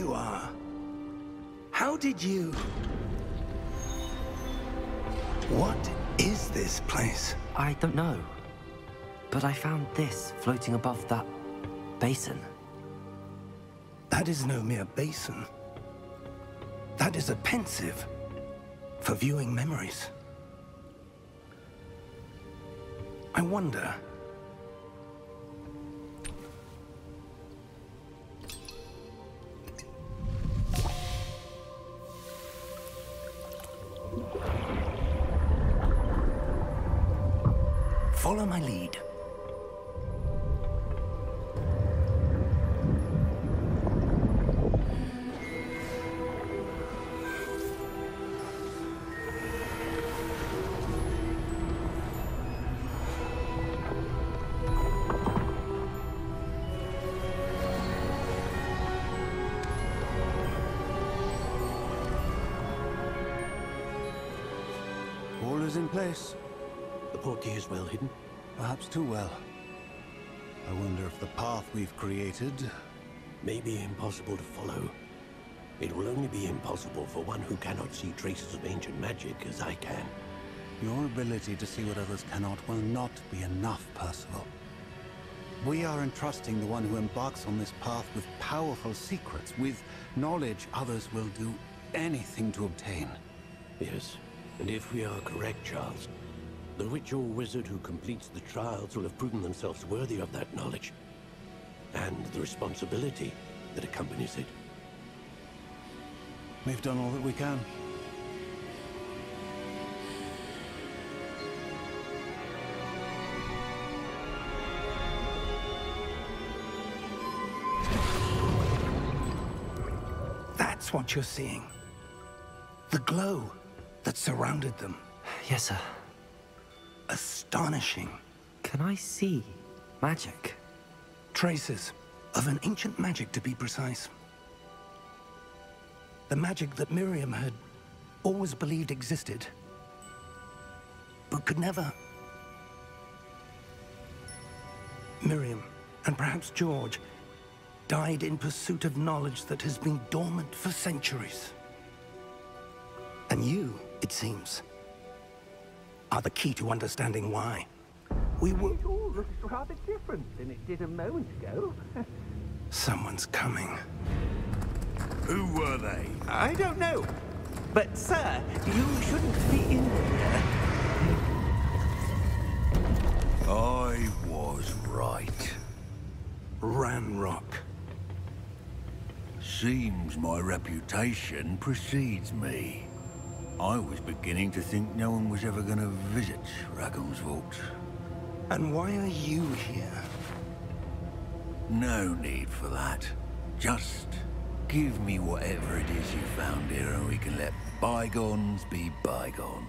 you are. How did you... What is this place? I don't know. But I found this floating above that basin. That is no mere basin. That is a pensive for viewing memories. I wonder... Follow my lead. All is in place. The portkey is well hidden. Perhaps too well. I wonder if the path we've created... may be impossible to follow. It will only be impossible for one who cannot see traces of ancient magic as I can. Your ability to see what others cannot will not be enough, Percival. We are entrusting the one who embarks on this path with powerful secrets, with knowledge others will do anything to obtain. Yes, and if we are correct, Charles, the witch or wizard who completes the trials will have proven themselves worthy of that knowledge, and the responsibility that accompanies it. We've done all that we can. That's what you're seeing. The glow that surrounded them. Yes, sir. Astonishing. Can I see magic? Traces of an ancient magic, to be precise. The magic that Miriam had always believed existed, but could never. Miriam, and perhaps George, died in pursuit of knowledge that has been dormant for centuries. And you, it seems, are the key to understanding why. We were... It all looks rather different than it did a moment ago. Someone's coming. Who were they? I don't know. But, sir, you shouldn't be in here. I was right. Ranrock. Seems my reputation precedes me. I was beginning to think no one was ever going to visit Raggum's vault. And why are you here? No need for that. Just give me whatever it is you found here and we can let bygones be bygones.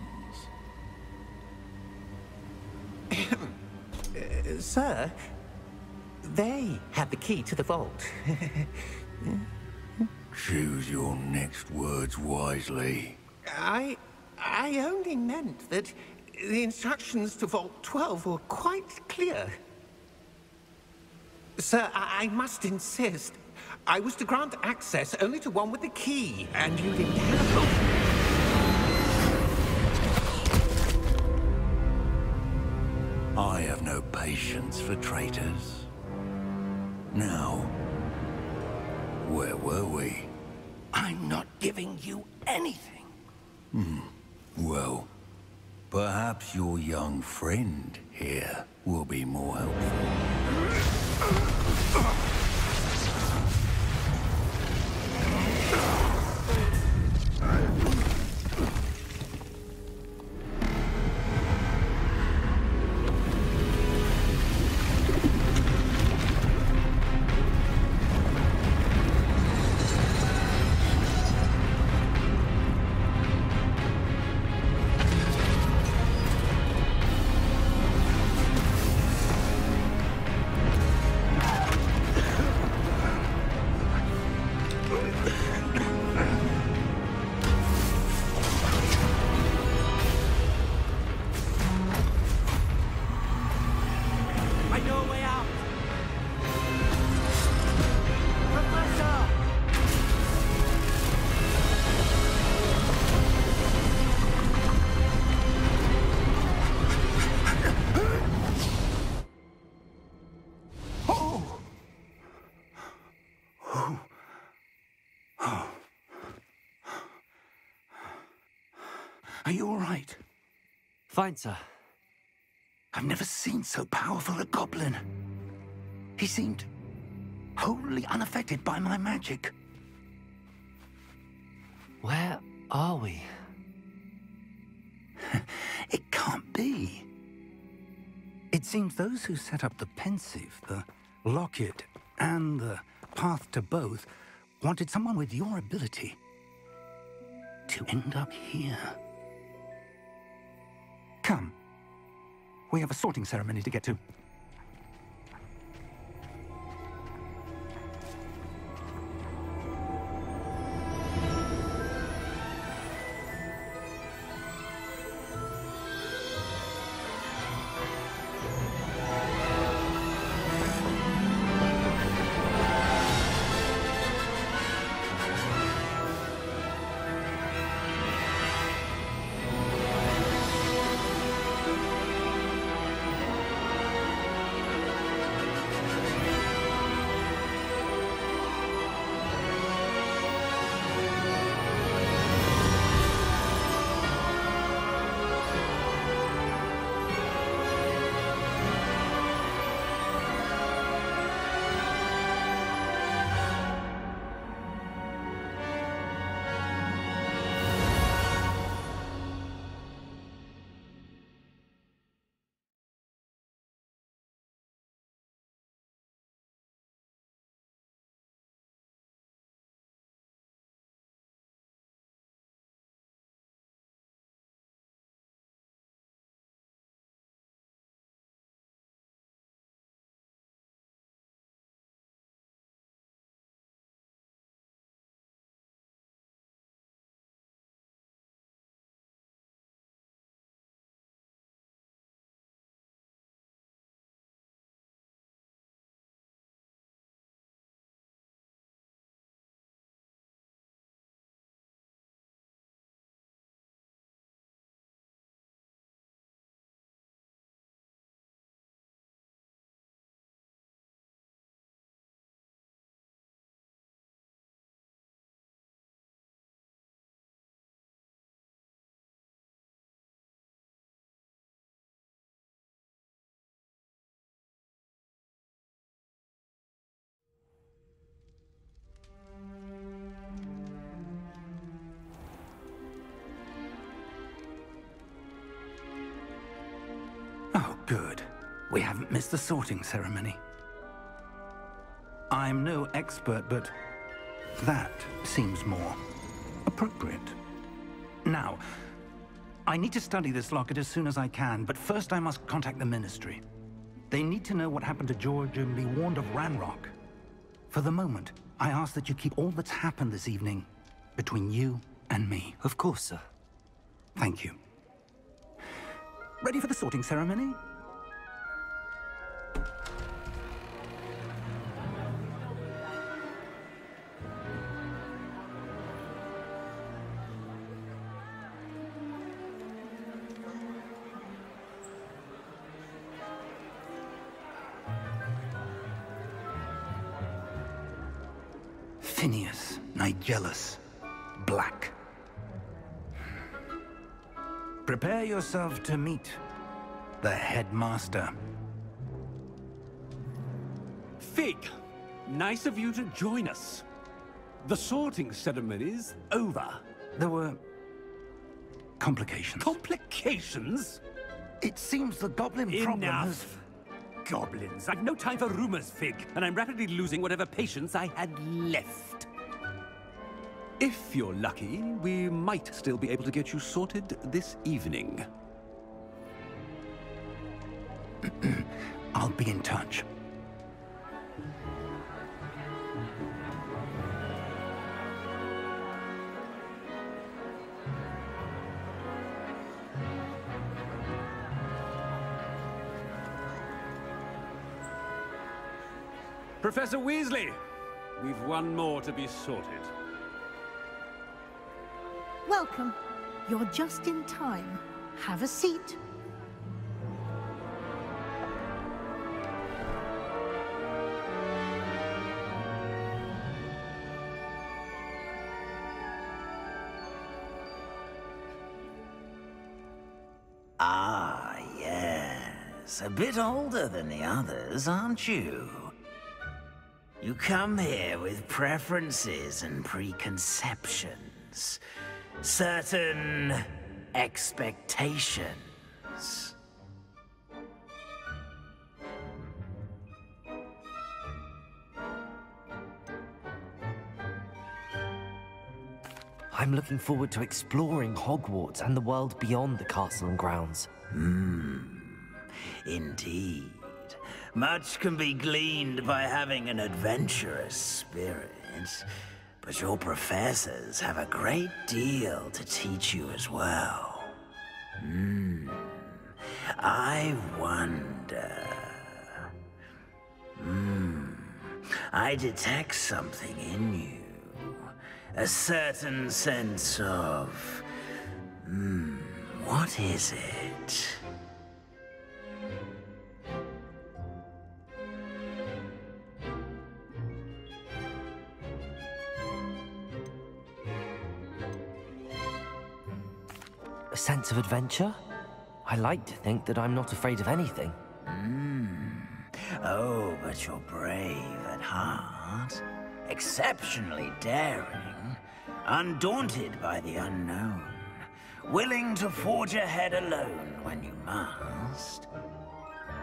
Sir, they have the key to the vault. Choose your next words wisely. I only meant that the instructions to Vault 12 were quite clear. Sir, I must insist. I was to grant access only to one with the key, and you didn't have them. I have no patience for traitors. Now, where were we? I'm not giving you anything. Well, perhaps your young friend here will be more helpful. Oh. Oh. Are you all right? Fine, sir. I've never seen so powerful a goblin. He seemed wholly unaffected by my magic. Where are we? It can't be. It seems those who set up the pensive, the locket, and the path to both wanted someone with your ability to end up here. Come. We have a sorting ceremony to get to. Oh, good. We haven't missed the sorting ceremony. I'm no expert, but that seems more appropriate. Now, I need to study this locket as soon as I can, but first I must contact the Ministry. They need to know what happened to George and be warned of Ranrock. For the moment, I ask that you keep all that's happened this evening between you and me. Of course, sir. Thank you. Ready for the sorting ceremony? Phineas, Nigellus, Black. Prepare yourself to meet the headmaster. Fig, nice of you to join us. The sorting ceremony's over. There were complications. Complications? It seems the goblin problem has... Enough! Goblins. I've no time for rumors, Fig, and I'm rapidly losing whatever patience I had left. If you're lucky, we might still be able to get you sorted this evening. I'll be in touch. Professor Weasley, we've one more to be sorted. Welcome. You're just in time. Have a seat. yes. A bit older than the others, aren't you? You come here with preferences and preconceptions. Certain expectations. I'm looking forward to exploring Hogwarts and the world beyond the castle and grounds. Indeed. Much can be gleaned by having an adventurous spirit, but your professors have a great deal to teach you as well. I wonder... I detect something in you. A certain sense of... what is it? A sense of adventure? I like to think that I'm not afraid of anything. Oh, but you're brave at heart. Exceptionally daring. Undaunted by the unknown. Willing to forge ahead alone when you must.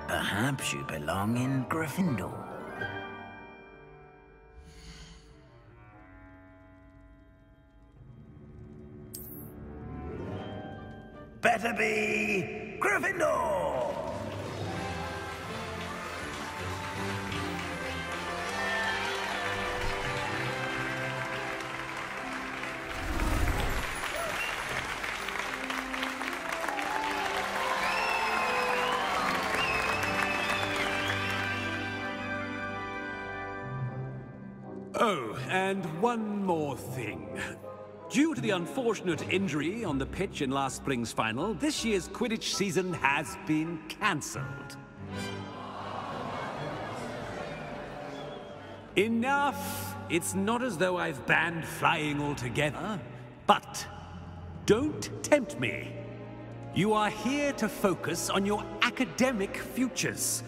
Perhaps you belong in Gryffindor. Better be Gryffindor! Oh, and one more thing. Due to the unfortunate injury on the pitch in last spring's final, this year's Quidditch season has been cancelled. Enough! It's not as though I've banned flying altogether. But don't tempt me. You are here to focus on your academic futures.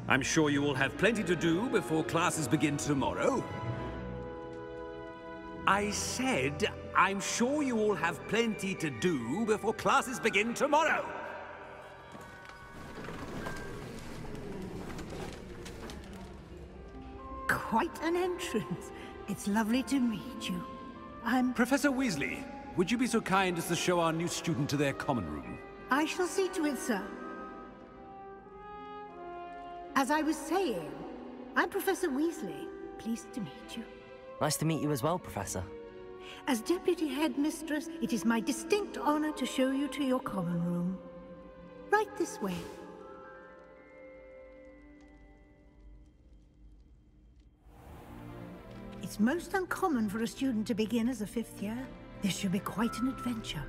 I'm sure you will have plenty to do before classes begin tomorrow. I said, I'm sure you all have plenty to do before classes begin tomorrow. Quite an entrance. It's lovely to meet you. I'm... Professor Weasley, would you be so kind as to show our new student to their common room? I shall see to it, sir. As I was saying, I'm Professor Weasley. Pleased to meet you. Nice to meet you as well, Professor. As Deputy Headmistress, it is my distinct honor to show you to your common room. Right this way. It's most uncommon for a student to begin as a fifth year. This should be quite an adventure.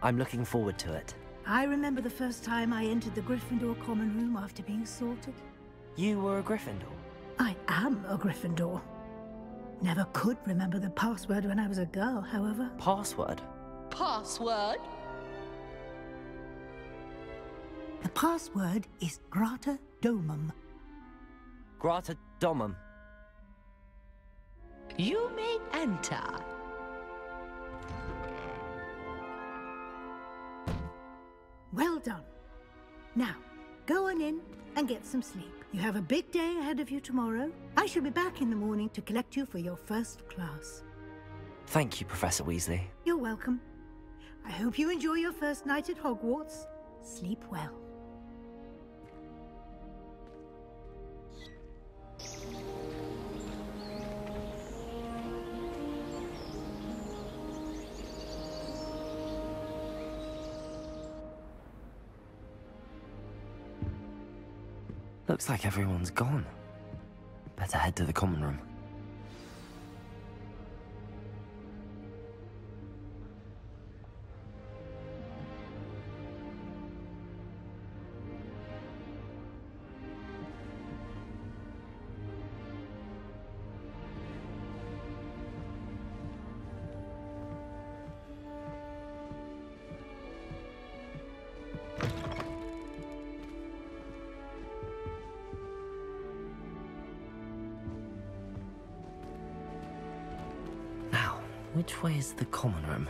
I'm looking forward to it. I remember the first time I entered the Gryffindor common room after being sorted. You were a Gryffindor? I am a Gryffindor. Never could remember the password when I was a girl, however. Password? Password? The password is Grata Domum. Grata Domum. You may enter. Well done. Now, go on in and get some sleep. You have a big day ahead of you tomorrow. I shall be back in the morning to collect you for your first class. Thank you, Professor Weasley. You're welcome. I hope you enjoy your first night at Hogwarts. Sleep well. Looks like everyone's gone. Better head to the common room. Which way is the common room?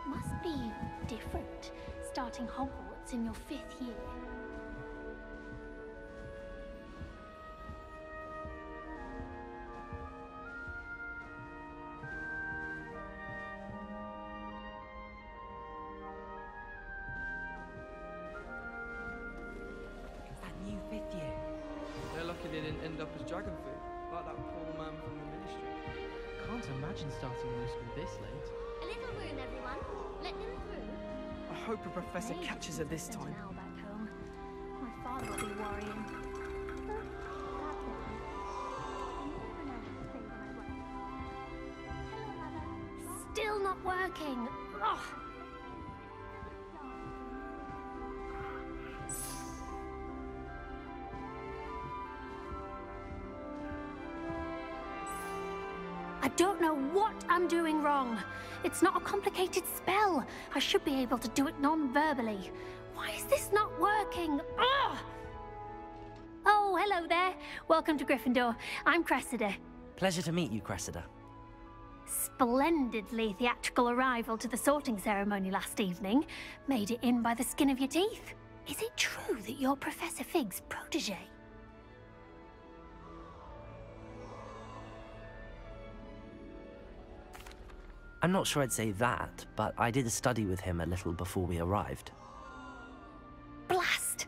Must be different, starting Hogwarts in your 5th year. It's that new 5th year. They're lucky they didn't end up as dragon food, like that poor man from the ministry. Can't imagine starting new school this late. A little room, everyone. Let them through. I hope a professor catches her this time. Now back home. My father will be worrying. Still not working. Ugh. I don't know what I'm doing wrong. It's not a complicated spell. I should be able to do it non-verbally. Why is this not working? Ugh! Oh, hello there. Welcome to Gryffindor. I'm Cressida. Pleasure to meet you, Cressida. Splendidly theatrical arrival to the sorting ceremony last evening. Made it in by the skin of your teeth. Is it true that you're Professor Fig's protege? I'm not sure I'd say that, but I did study with him a little before we arrived. Blast!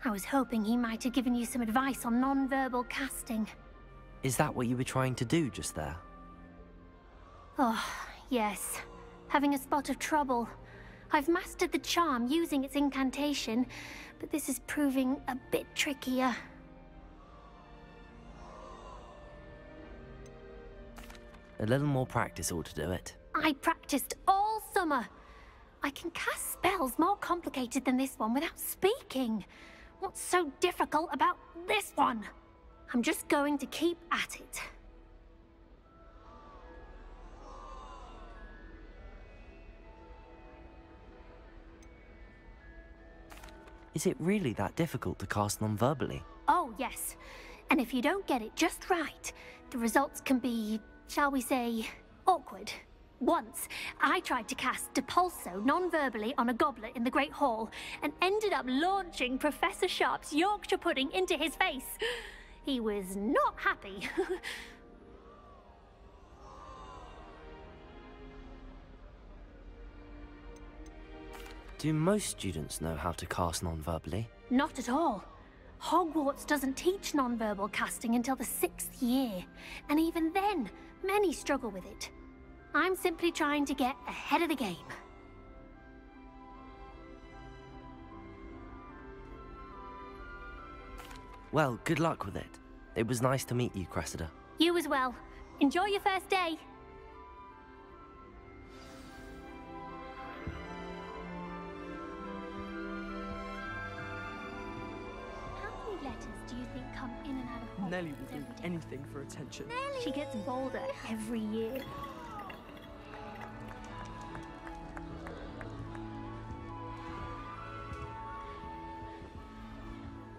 I was hoping he might have given you some advice on non-verbal casting. Is that what you were trying to do just there? Oh, yes. Having a spot of trouble. I've mastered the charm using its incantation, but this is proving a bit trickier. A little more practice ought to do it. I practiced all summer. I can cast spells more complicated than this one without speaking. What's so difficult about this one? I'm just going to keep at it. Is it really that difficult to cast non-verbally? Oh, yes. And if you don't get it just right, the results can be, shall we say, awkward. Once, I tried to cast Depulso non-verbally on a goblet in the Great Hall and ended up launching Professor Sharp's Yorkshire pudding into his face. He was not happy. Do most students know how to cast non-verbally? Not at all. Hogwarts doesn't teach non-verbal casting until the 6th year, and even then, many struggle with it. I'm simply trying to get ahead of the game. Well, good luck with it. It was nice to meet you, Cressida. You as well. Enjoy your first day. How many letters do you think come in and out of Hogwarts Nellie will do every day? anything for attention. She gets bolder every year.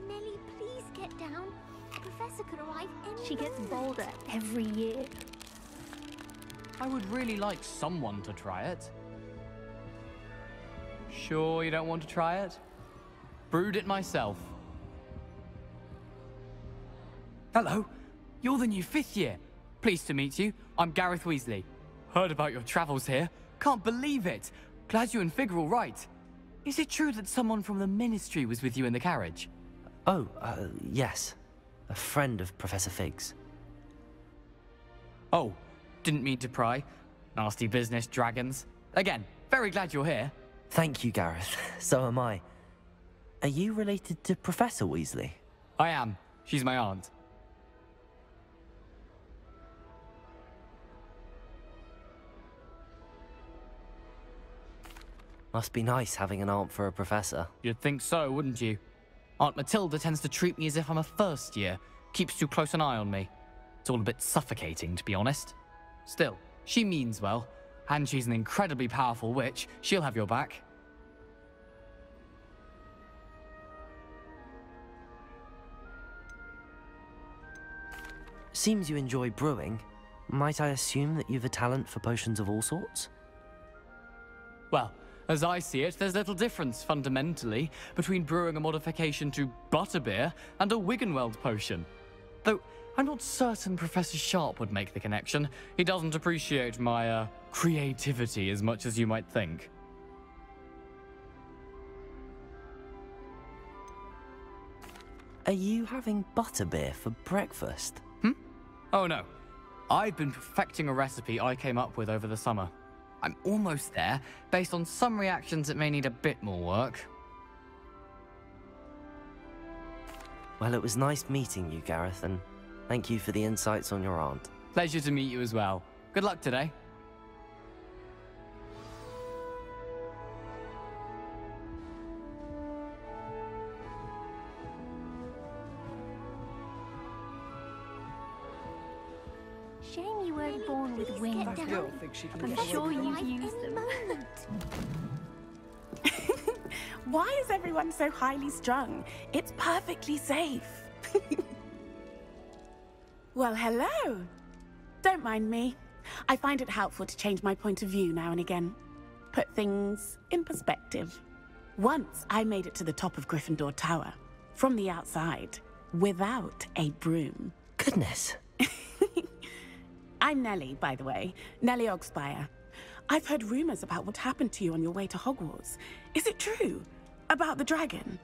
Nellie, please get down. The professor could arrive any She gets bolder every year. I would really like someone to try it. Sure you don't want to try it? Brewed it myself. Hello, you're the new 5th year. Pleased to meet you. I'm Gareth Weasley. Heard about your travels here. Can't believe it. Glad you and Fig are all right. Is it true that someone from the Ministry was with you in the carriage? Oh, yes. A friend of Professor Fig's. Oh, didn't mean to pry. Nasty business, dragons. Again, very glad you're here. Thank you, Gareth. So am I. Are you related to Professor Weasley? I am. She's my aunt. Must be nice having an aunt for a professor. You'd think so, wouldn't you? Aunt Matilda tends to treat me as if I'm a first year. Keeps too close an eye on me. It's all a bit suffocating, to be honest. Still, she means well. And she's an incredibly powerful witch. She'll have your back. Seems you enjoy brewing. Might I assume that you've a talent for potions of all sorts? Well, as I see it, there's little difference, fundamentally, between brewing a modification to butterbeer and a Wiggenweld potion. Though, I'm not certain Professor Sharp would make the connection. He doesn't appreciate my, creativity as much as you might think. Are you having butterbeer for breakfast? Oh no. I've been perfecting a recipe I came up with over the summer. I'm almost there. Based on some reactions, it may need a bit more work. Well, it was nice meeting you, Gareth, and thank you for the insights on your aunt. Pleasure to meet you as well. Good luck today. Shame you weren't born with wings. I'm sure you've used them. Why is everyone so highly strung? It's perfectly safe. Well, hello. Don't mind me. I find it helpful to change my point of view now and again. Put things in perspective. Once I made it to the top of Gryffindor Tower, from the outside, without a broom. Goodness. I'm Nellie, by the way. Nellie Ogspire. I've heard rumors about what happened to you on your way to Hogwarts. Is it true? About the dragon?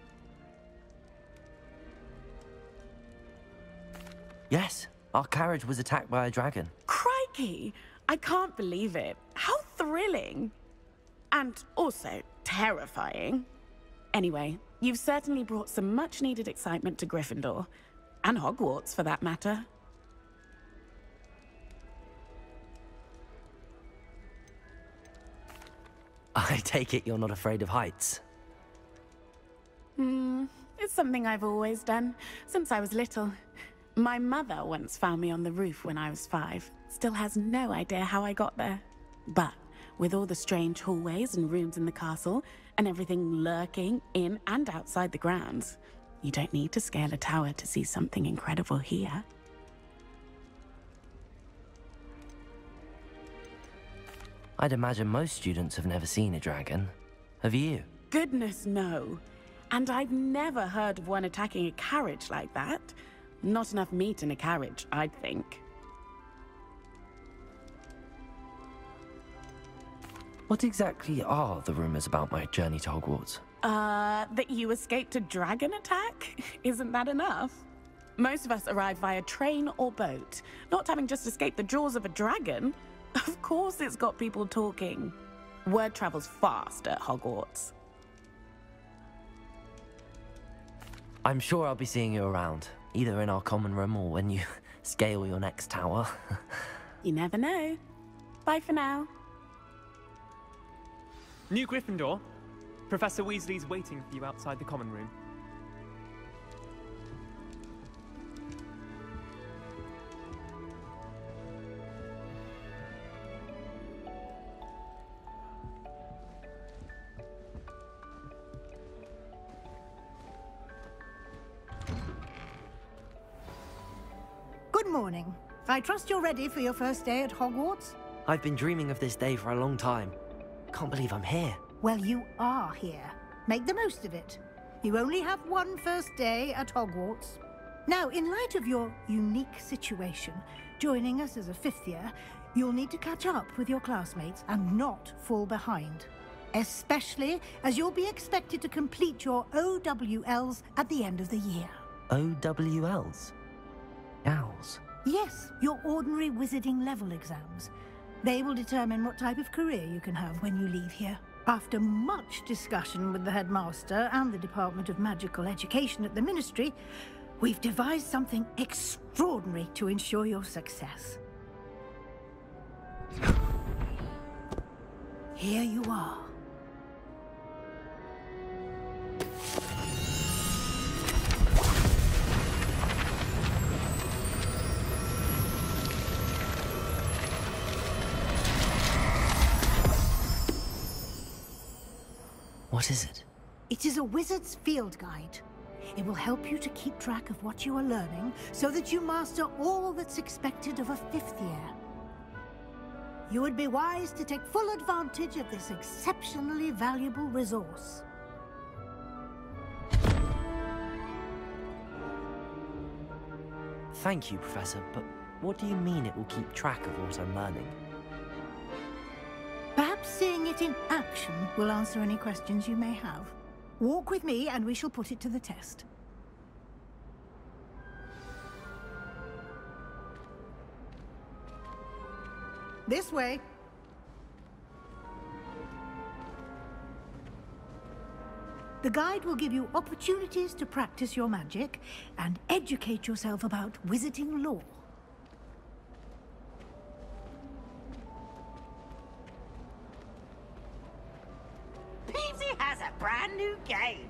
Yes, our carriage was attacked by a dragon. Crikey! I can't believe it. How thrilling! And also terrifying. Anyway, you've certainly brought some much-needed excitement to Gryffindor. And Hogwarts, for that matter. I take it you're not afraid of heights. It's something I've always done, since I was little. My mother once found me on the roof when I was 5. Still has no idea how I got there. But with all the strange hallways and rooms in the castle, and everything lurking in and outside the grounds, you don't need to scale a tower to see something incredible here. I'd imagine most students have never seen a dragon. Have you? Goodness, no. And I've never heard of one attacking a carriage like that. Not enough meat in a carriage, I'd think. What exactly are the rumors about my journey to Hogwarts? That you escaped a dragon attack? Isn't that enough? Most of us arrive via train or boat, not having just escaped the jaws of a dragon. Of course it's got people talking. Word travels fast at Hogwarts. I'm sure I'll be seeing you around, either in our common room or when you scale your next tower. You never know. Bye for now. New Gryffindor. Professor Weasley's waiting for you outside the common room. Good morning. I trust you're ready for your first day at Hogwarts? I've been dreaming of this day for a long time. Can't believe I'm here. Well, you are here. Make the most of it. You only have one first day at Hogwarts. Now, in light of your unique situation, joining us as a 5th year, you'll need to catch up with your classmates and not fall behind. Especially as you'll be expected to complete your OWLs at the end of the year. OWLs? Owls? Yes, your ordinary wizarding level exams. They will determine what type of career you can have when you leave here. After much discussion with the headmaster and the Department of Magical Education at the Ministry, we've devised something extraordinary to ensure your success. Here you are. What is it? It is a wizard's field guide. It will help you to keep track of what you are learning so that you master all that's expected of a 5th year. You would be wise to take full advantage of this exceptionally valuable resource. Thank you, Professor, but what do you mean it will keep track of what I'm learning? Perhaps seeing it in action will answer any questions you may have. Walk with me and we shall put it to the test. This way. The guide will give you opportunities to practice your magic and educate yourself about wizarding lore. Peasy has a brand new game.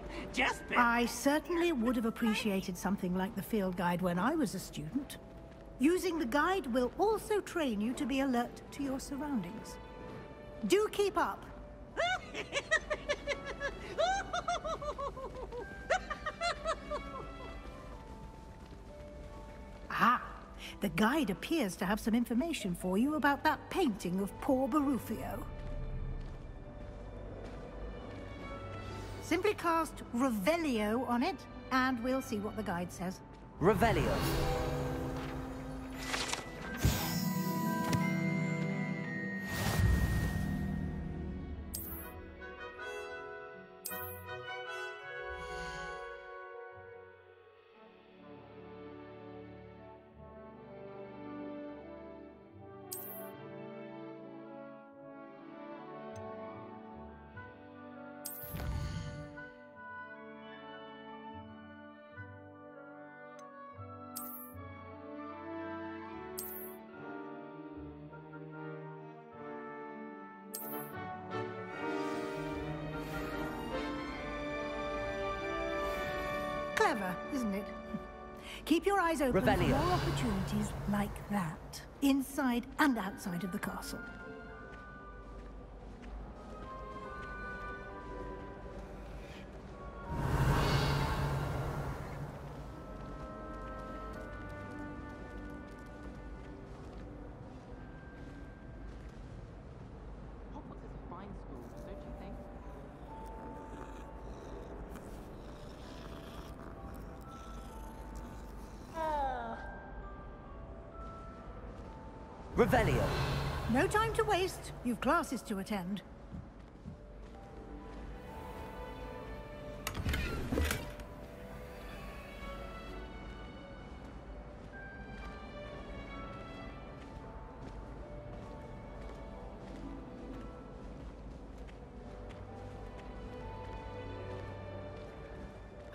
I certainly would have appreciated something like the field guide when I was a student. Using the guide will also train you to be alert to your surroundings. Do keep up. Ah, the guide appears to have some information for you about that painting of poor Barufio. Simply cast Revelio on it, and we'll see what the guide says. Revelio. Clever, isn't it? Keep your eyes open for Revelio. more opportunities like that, inside and outside of the castle. Hogwarts is a fine school, don't you think? Revelio. No time to waste. You've classes to attend.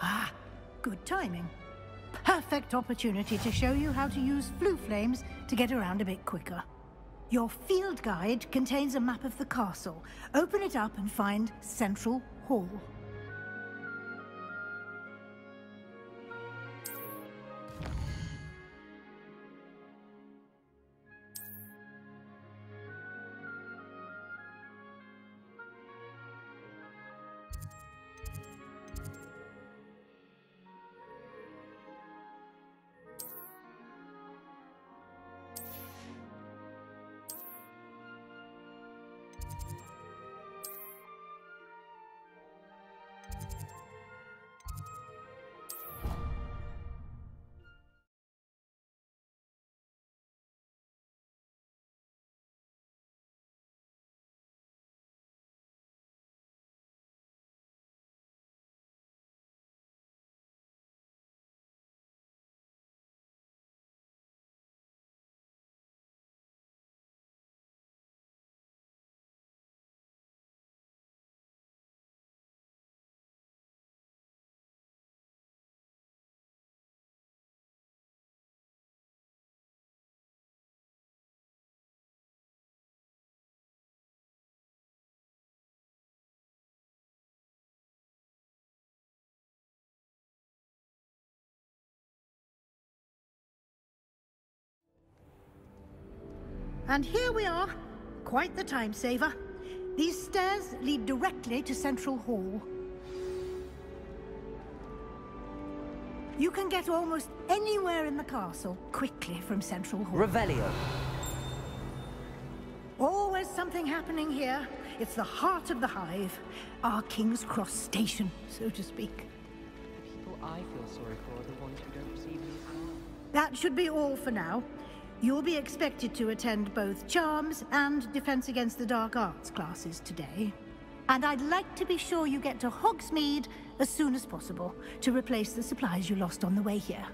Ah, good timing. Perfect opportunity to show you how to use flue flames to get around a bit quicker. Your field guide contains a map of the castle. Open it up and find Central Hall. And here we are. Quite the time saver. These stairs lead directly to Central Hall. You can get almost anywhere in the castle quickly from Central Hall. Revelio. Always something happening here. It's the heart of the hive. Our King's Cross station, so to speak. The people I feel sorry for are the ones who don't receive any power. That should be all for now. You'll be expected to attend both Charms and Defense Against the Dark Arts classes today. And I'd like to be sure you get to Hogsmeade as soon as possible to replace the supplies you lost on the way here.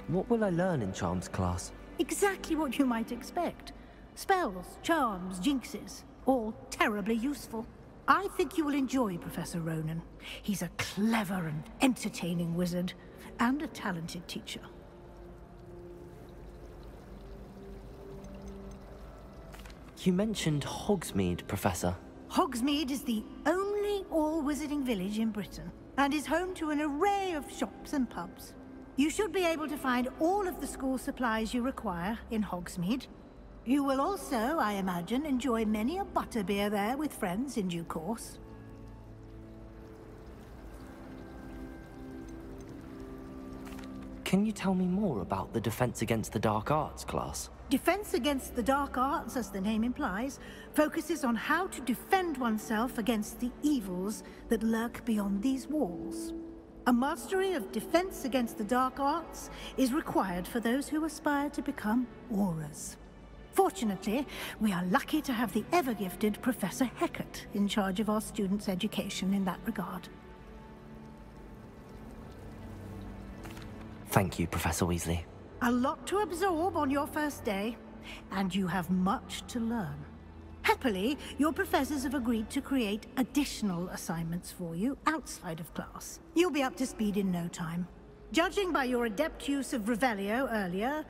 What will I learn in Charms class? Exactly what you might expect. Spells, charms, jinxes, all terribly useful. I think you will enjoy Professor Ronan. He's a clever and entertaining wizard, and a talented teacher. You mentioned Hogsmeade, Professor. Hogsmeade is the only all-wizarding village in Britain, and is home to an array of shops and pubs. You should be able to find all of the school supplies you require in Hogsmeade. You will also, I imagine, enjoy many a butterbeer there with friends in due course. Can you tell me more about the Defense Against the Dark Arts class? Defense Against the Dark Arts, as the name implies, focuses on how to defend oneself against the evils that lurk beyond these walls. A mastery of Defense Against the Dark Arts is required for those who aspire to become Aurors. Fortunately, we are lucky to have the ever-gifted Professor Hecat in charge of our students' education in that regard. Thank you, Professor Weasley. A lot to absorb on your first day, and you have much to learn. Happily, your professors have agreed to create additional assignments for you outside of class. You'll be up to speed in no time. Judging by your adept use of Revelio earlier,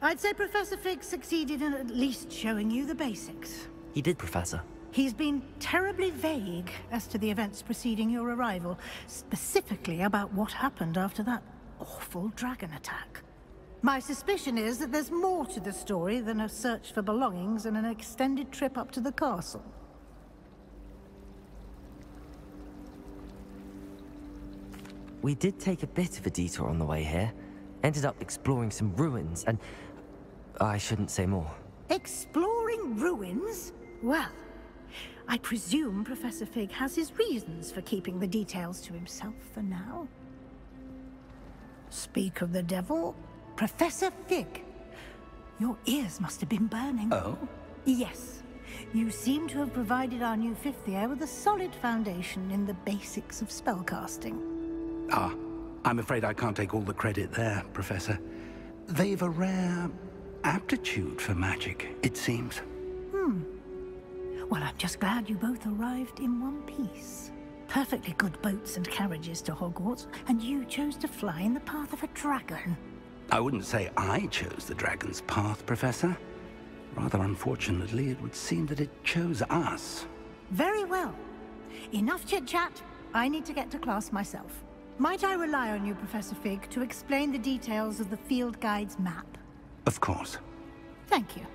I'd say Professor Fig succeeded in at least showing you the basics. He did, Professor. He's been terribly vague as to the events preceding your arrival, specifically about what happened after that awful dragon attack. My suspicion is that there's more to the story than a search for belongings and an extended trip up to the castle. We did take a bit of a detour on the way here. Ended up exploring some ruins and... I shouldn't say more. Exploring ruins? Well, I presume Professor Fig has his reasons for keeping the details to himself for now. Speak of the devil, Professor Fig. Your ears must have been burning. Oh? Yes. You seem to have provided our new fifth year with a solid foundation in the basics of spellcasting. Ah, I'm afraid I can't take all the credit there, Professor. They've a rare aptitude for magic, it seems. Well, I'm just glad you both arrived in one piece. Perfectly good boats and carriages to Hogwarts, and you chose to fly in the path of a dragon. I wouldn't say I chose the dragon's path, Professor. Rather unfortunately, it would seem that it chose us. Very well. Enough chit-chat. I need to get to class myself. Might I rely on you, Professor Fig, to explain the details of the field guide's map? Of course. Thank you.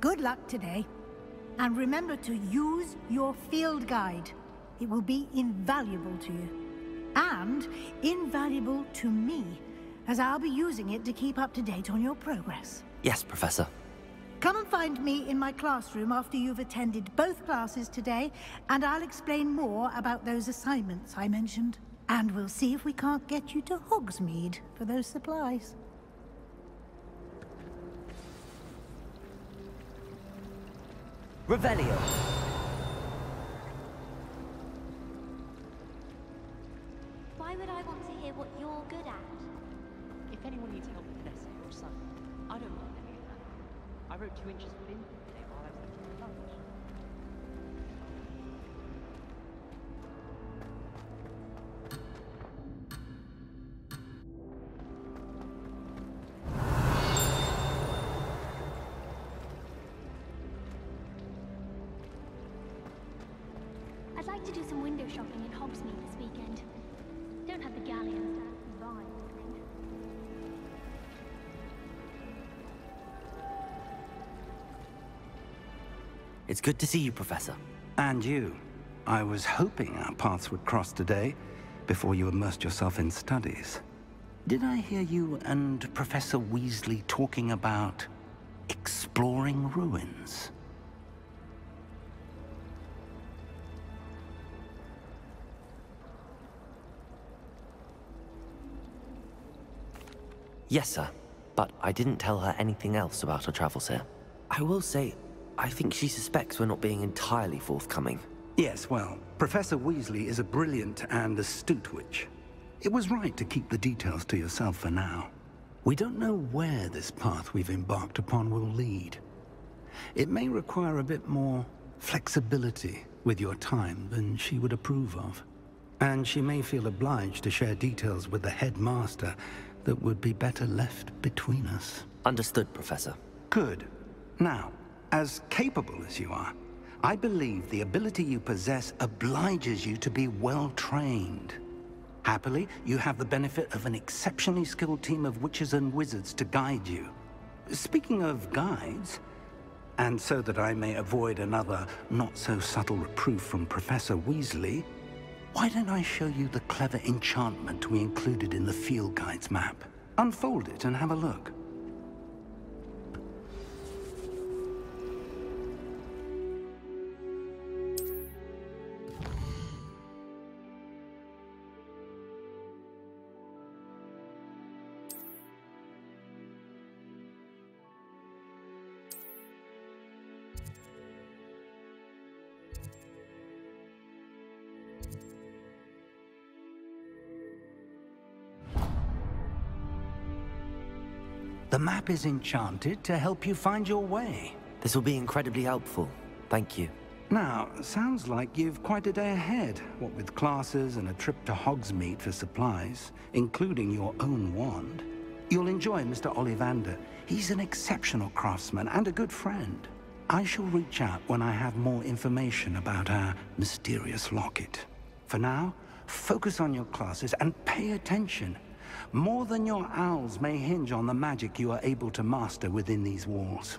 Good luck today. And remember to use your field guide. It will be invaluable to you. And invaluable to me, as I'll be using it to keep up to date on your progress. Yes, Professor. Come and find me in my classroom after you've attended both classes today, and I'll explain more about those assignments I mentioned. And we'll see if we can't get you to Hogsmeade for those supplies. Revelio. Why would I want to hear what you're good at? If anyone needs help with Nessa or son, I don't mind any of that. I wrote 2 inches of bin today while I was eating lunch. I'd like to do some window shopping in Hogsmeade this weekend. Don't have the galleon It's good to see you, Professor. And you. I was hoping our paths would cross today, before you immersed yourself in studies. Did I hear you and Professor Weasley talking about exploring ruins? Yes, sir. But I didn't tell her anything else about her travels here. I will say, I think she suspects we're not being entirely forthcoming. Yes, well, Professor Weasley is a brilliant and astute witch. It was right to keep the details to yourself for now. We don't know where this path we've embarked upon will lead. It may require a bit more flexibility with your time than she would approve of. And she may feel obliged to share details with the headmaster that would be better left between us. Understood, Professor. Good. Now, as capable as you are, I believe the ability you possess obliges you to be well-trained. Happily, you have the benefit of an exceptionally skilled team of witches and wizards to guide you. Speaking of guides, and so that I may avoid another not-so-subtle reproof from Professor Weasley, why don't I show you the clever enchantment we included in the field guide's map? Unfold it and have a look. The map is enchanted to help you find your way. This will be incredibly helpful. Thank you. Now, sounds like you've quite a day ahead, what with classes and a trip to Hogsmeade for supplies, including your own wand. You'll enjoy Mr. Ollivander. He's an exceptional craftsman and a good friend. I shall reach out when I have more information about our mysterious locket. For now, focus on your classes and pay attention. More than your owls may hinge on the magic you are able to master within these walls.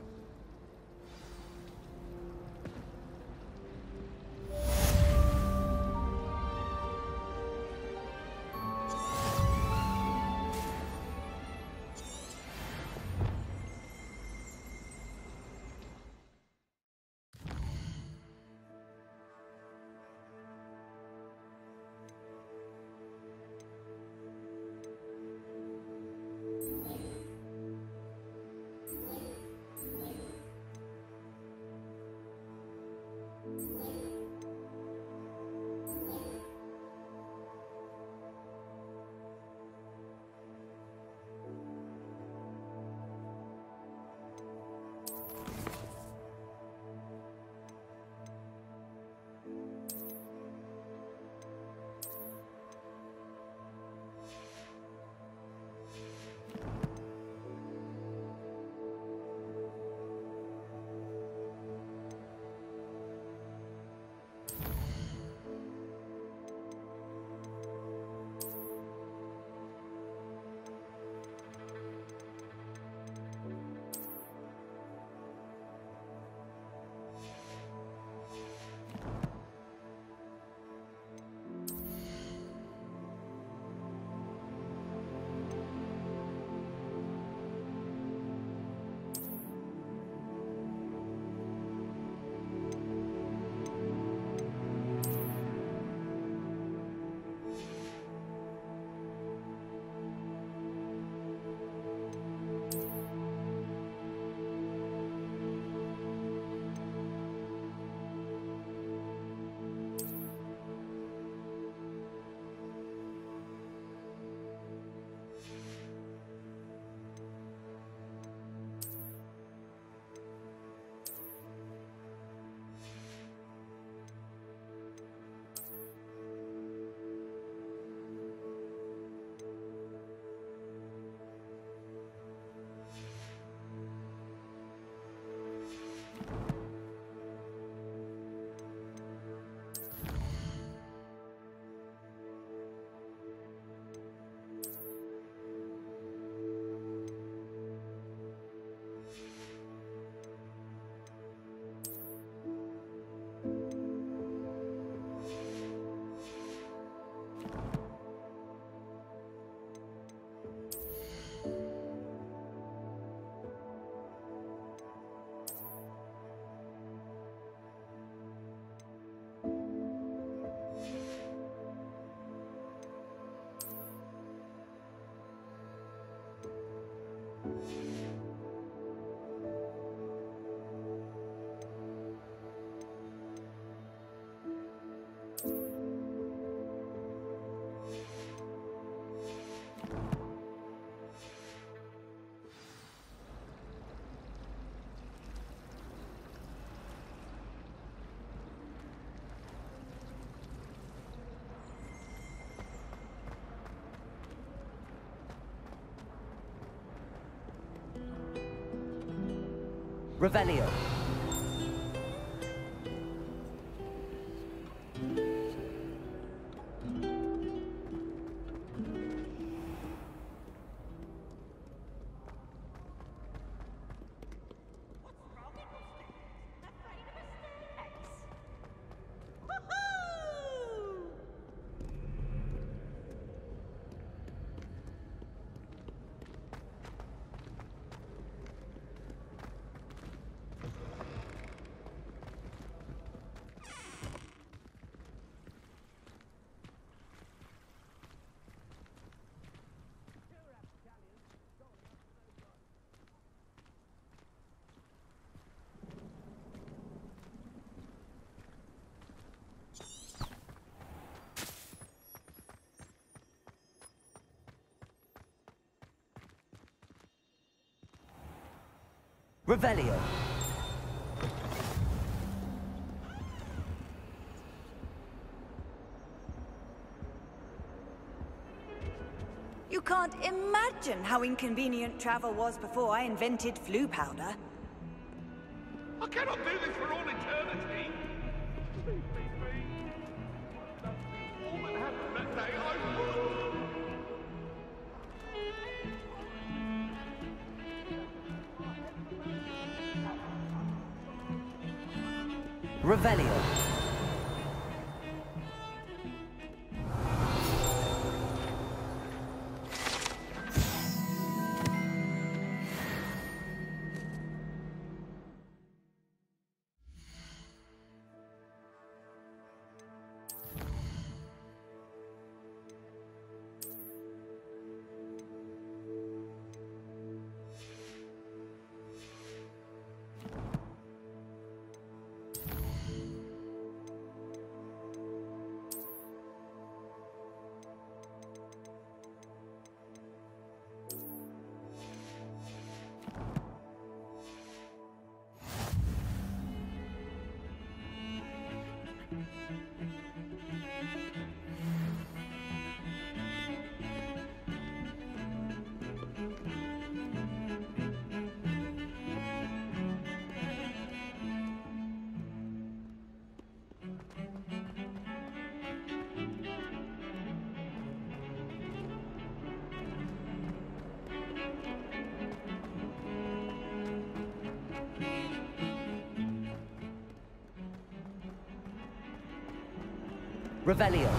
Revelio. Revelio. You can't imagine how inconvenient travel was before I invented flu powder. I cannot do this for all eternity. All that happened that day, I would. Revelio. Revelio.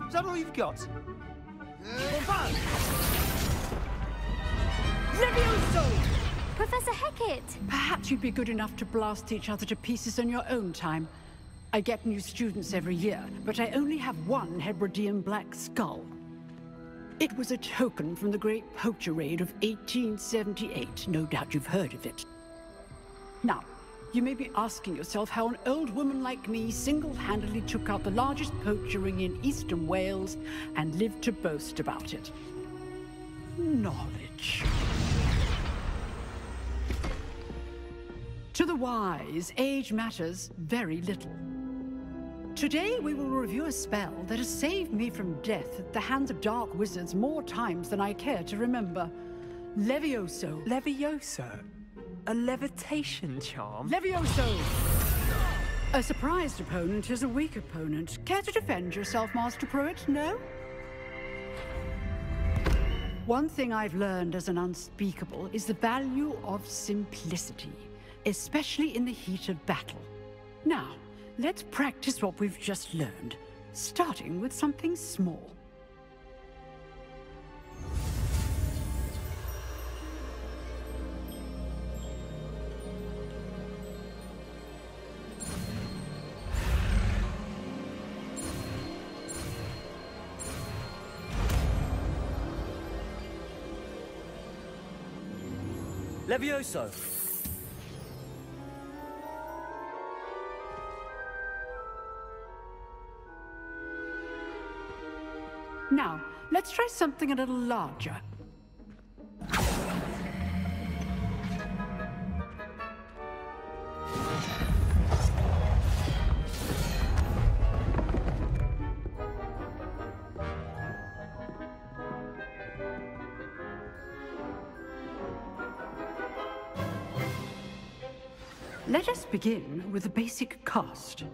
Is that all you've got? Levioso! Professor Hecat! Perhaps you'd be good enough to blast each other to pieces on your own time. I get new students every year, but I only have one Hebridean black skull. It was a token from the Great Poacher Raid of 1878. No doubt you've heard of it. Now, you may be asking yourself how an old woman like me single-handedly took out the largest poacher ring in eastern Wales and lived to boast about it. Knowledge. To the wise, age matters very little. Today we will review a spell that has saved me from death at the hands of dark wizards more times than I care to remember. Levioso. Levioso? A levitation charm? Levioso! A surprised opponent is a weak opponent. Care to defend yourself, Master Pruitt? No? One thing I've learned as an unspeakable is the value of simplicity, especially in the heat of battle. Now, let's practice what we've just learned, starting with something small. Levioso! Now, let's try something a little larger. Let us begin with a basic cast.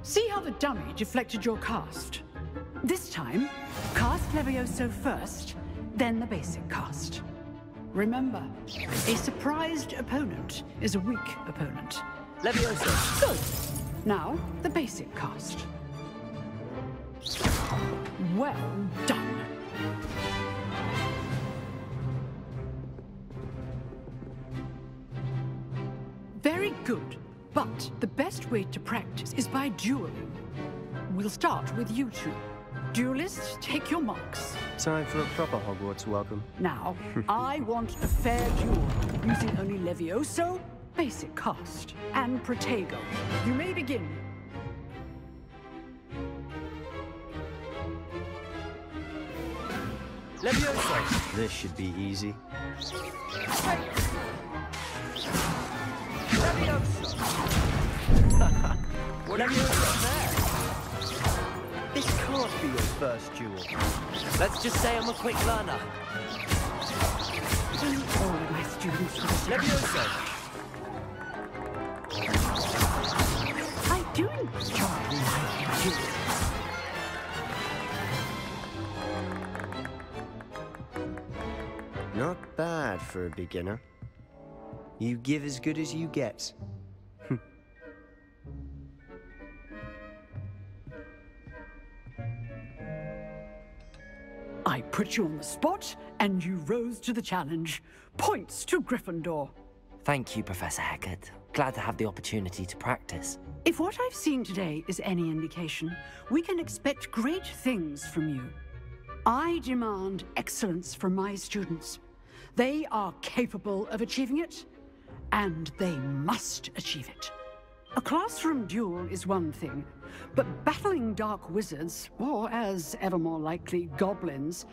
See how the dummy deflected your cast? This time, cast Levioso first, then the basic cast. Remember, a surprised opponent is a weak opponent. Levioso! Good. Now, the basic cast. Well done. Very good, but the best way to practice is by dueling. We'll start with you two. Duelists, take your marks. Time for a proper Hogwarts welcome. Now, I want a fair duel, using only Levioso, basic cast, and Protego. You may begin. Levioso! This should be easy. Whatever you're there. This can't be your first duel. Let's just say I'm a quick learner. Don't all of my students Levioso! I do enjoy life duels. Not bad for a beginner. You give as good as you get. I put you on the spot, and you rose to the challenge. Points to Gryffindor. Thank you, Professor Hecat. Glad to have the opportunity to practice. If what I've seen today is any indication, we can expect great things from you. I demand excellence from my students. They are capable of achieving it, and they must achieve it. A classroom duel is one thing, but battling dark wizards, or as ever more likely, goblins,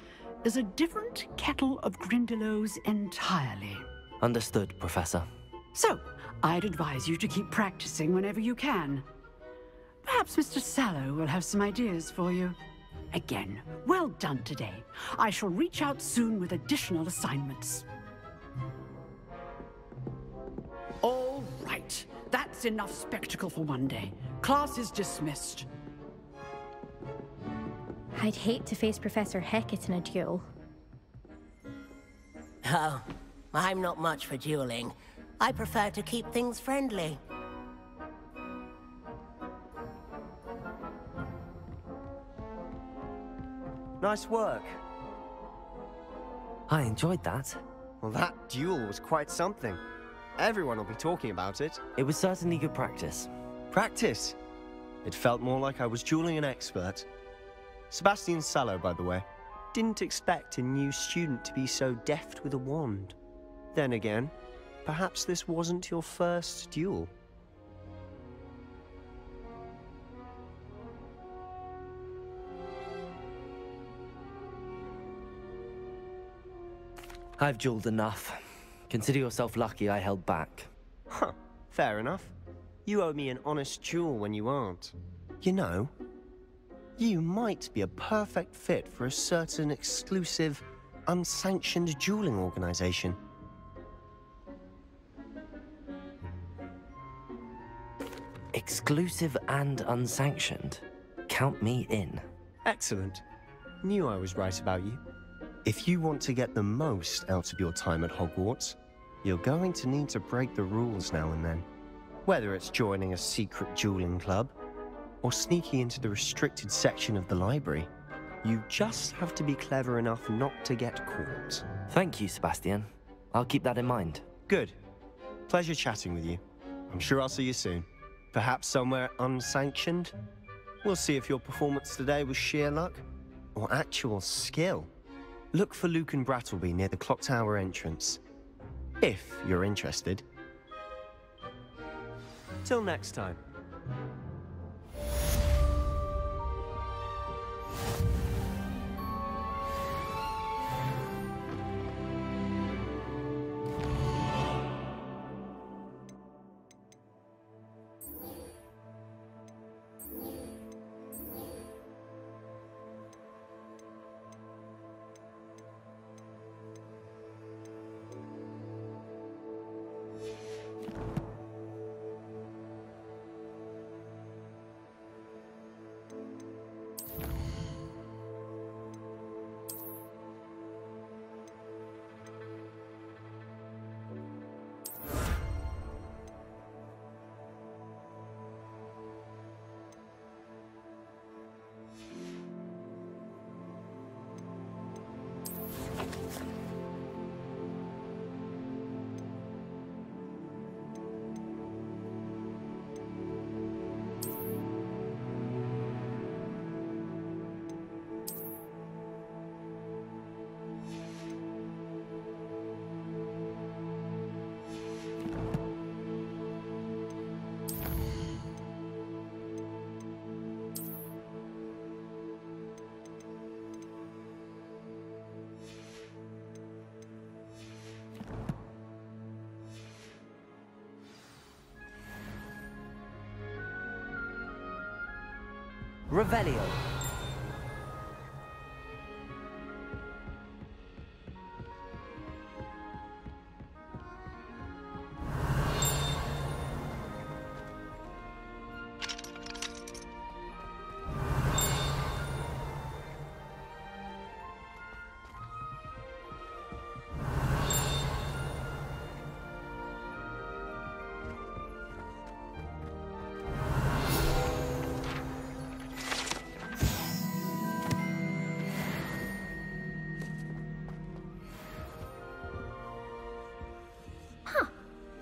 is a different kettle of Grindylows entirely. Understood, Professor. So, I'd advise you to keep practicing whenever you can. Perhaps Mr. Sallow will have some ideas for you. Again, well done today. I shall reach out soon with additional assignments. All right. That's enough spectacle for one day. Class is dismissed. I'd hate to face Professor Hecat in a duel. Oh, I'm not much for dueling. I prefer to keep things friendly. Nice work. I enjoyed that. Well, that duel was quite something. Everyone will be talking about it. It was certainly good practice. Practice? It felt more like I was dueling an expert. Sebastian Sallow, by the way. Didn't expect a new student to be so deft with a wand. Then again, perhaps this wasn't your first duel. I've dueled enough. Consider yourself lucky I held back. Huh, fair enough. You owe me an honest duel when you aren't. You know, you might be a perfect fit for a certain exclusive, unsanctioned dueling organization. Exclusive and unsanctioned? Count me in. Excellent. Knew I was right about you. If you want to get the most out of your time at Hogwarts, You're going to need to break the rules now and then. Whether it's joining a secret dueling club, or sneaking into the restricted section of the library, you just have to be clever enough not to get caught. Thank you, Sebastian. I'll keep that in mind. Good. Pleasure chatting with you. I'm sure I'll see you soon. Perhaps somewhere unsanctioned? We'll see if your performance today was sheer luck, or actual skill. Look for Luke and Brattleby near the clock tower entrance, if you're interested. Till next time. Revelio.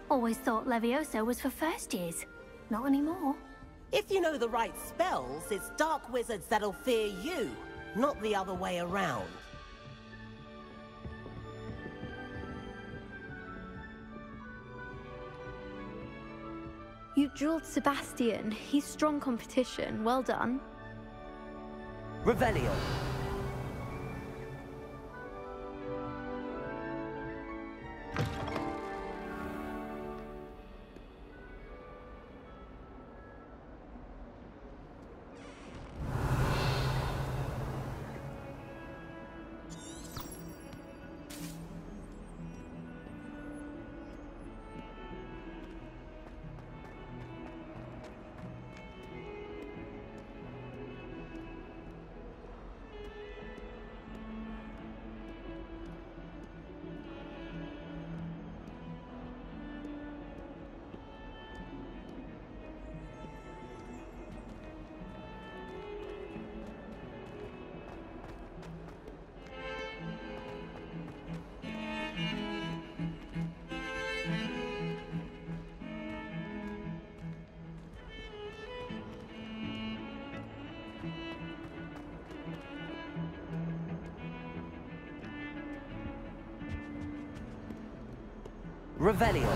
Always thought Levioso was for first years. Not anymore. If you know the right spells, it's dark wizards that'll fear you, not the other way around. You dueled Sebastian. He's strong competition. Well done. Revelio. Revelio.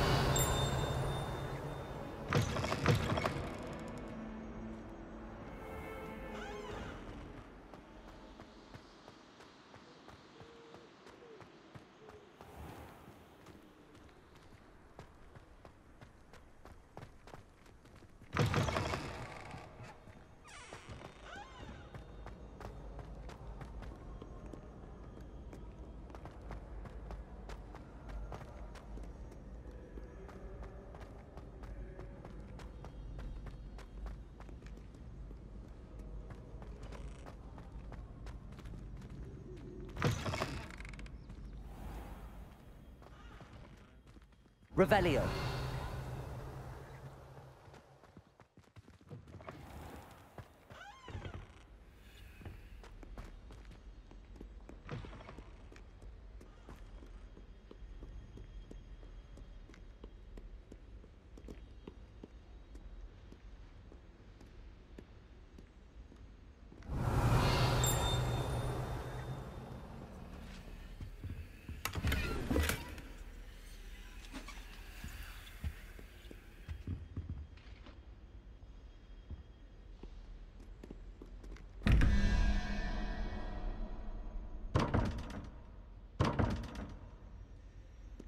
Revelio.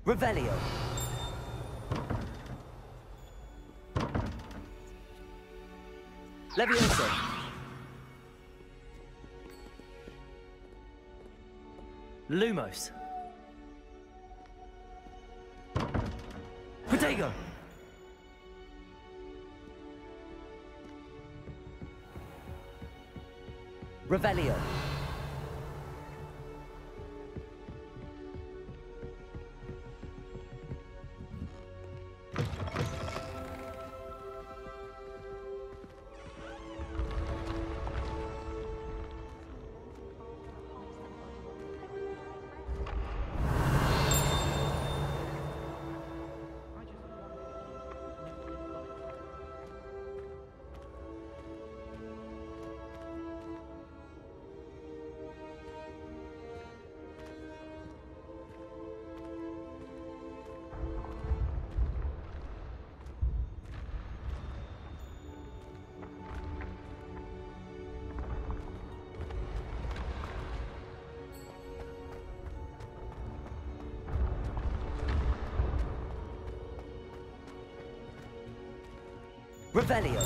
Revelio. Levioso. Lumos. Protego. Revelio. Revelio.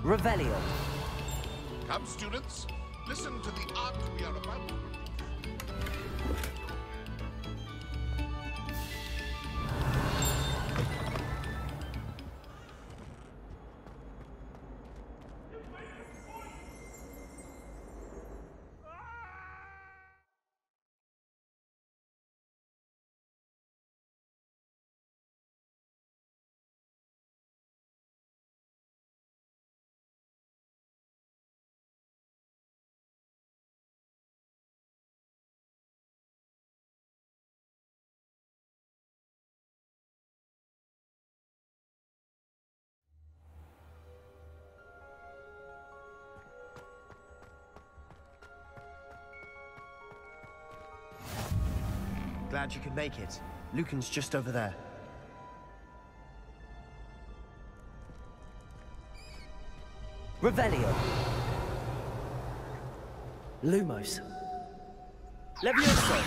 Revelio. Come, students, listen to the art we are about to produce. Glad you could make it. Lucan's just over there. Revelio. Lumos. Levioso.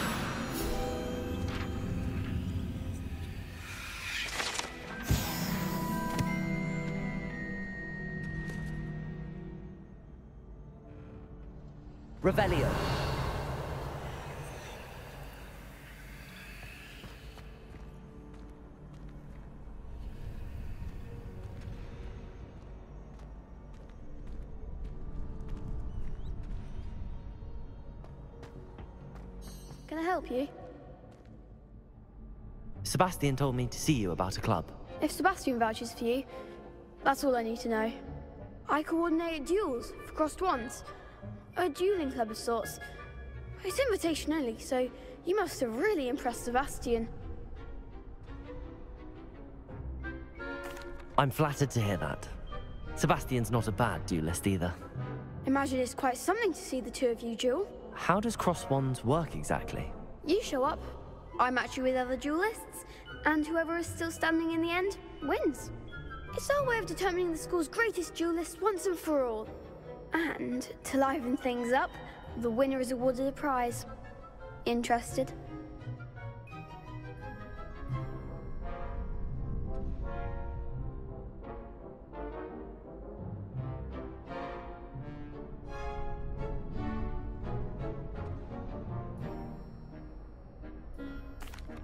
Revelio. Can I help you? Sebastian told me to see you about a club. If Sebastian vouches for you, that's all I need to know. I coordinate duels for crossed wands. A dueling club of sorts. It's invitation only, so you must have really impressed Sebastian. I'm flattered to hear that. Sebastian's not a bad duelist either. Imagine it's quite something to see the two of you duel. How does cross wands work exactly? You show up, I match you with other duelists, and whoever is still standing in the end wins. It's our way of determining the school's greatest duelist once and for all. And to liven things up, the winner is awarded a prize. Interested?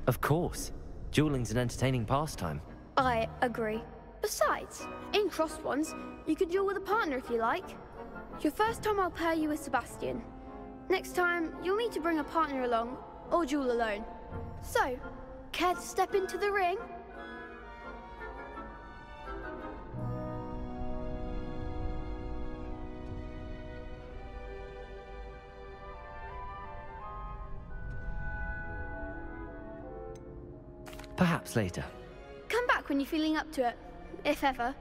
Of course. Dueling's an entertaining pastime. I agree. Besides, in crossed ones, you could duel with a partner if you like. Your first time I'll pair you with Sebastian. Next time, you'll need to bring a partner along, or duel alone. So, care to step into the ring? Perhaps later. Come back when you're feeling up to it, if ever.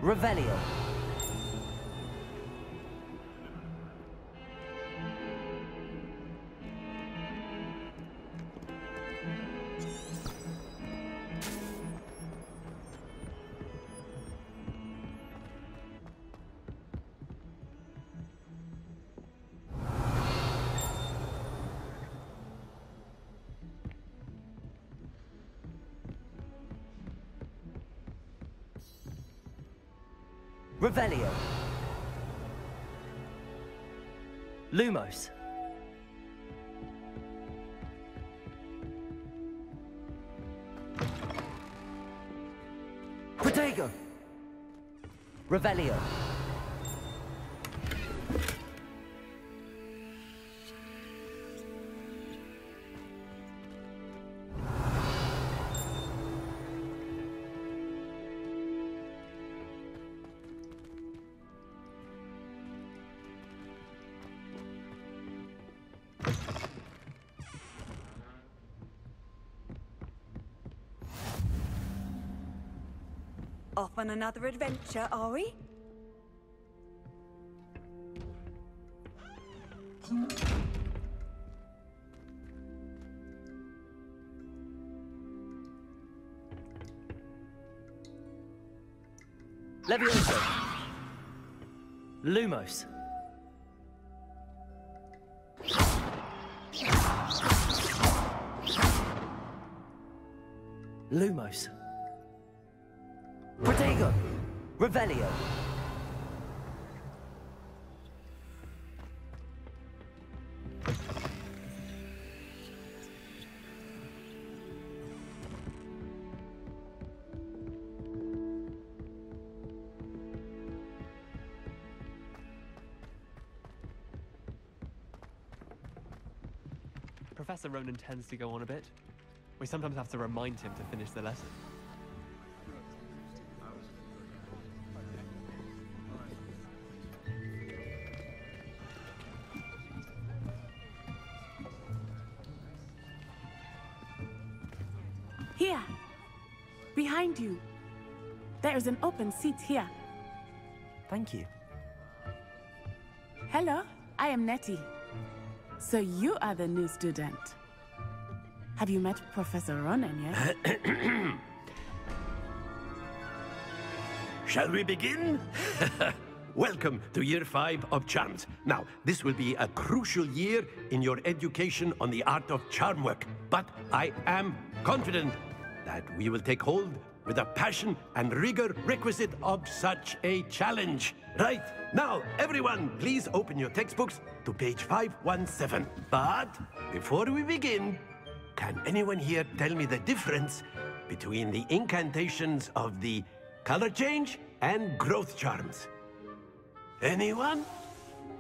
Revelio. Revelio. Lumos. Protego. Revelio. Off on another adventure, are we? Levioso. Lumos. Lumos. Protego. Revelio. Professor Ronan tends to go on a bit. We sometimes have to remind him to finish the lesson. Here. Behind you. There is an open seat here. Thank you. Hello, I am Nettie. So you are the new student. Have you met Professor Ronan yet? Shall we begin? Welcome to Year 5 of Charms. Now, this will be a crucial year in your education on the art of charm work. But I am confident that we will take hold with the passion and rigor requisite of such a challenge. Right, now, everyone, please open your textbooks to page 517. But before we begin, can anyone here tell me the difference between the incantations of the color change and growth charms? Anyone?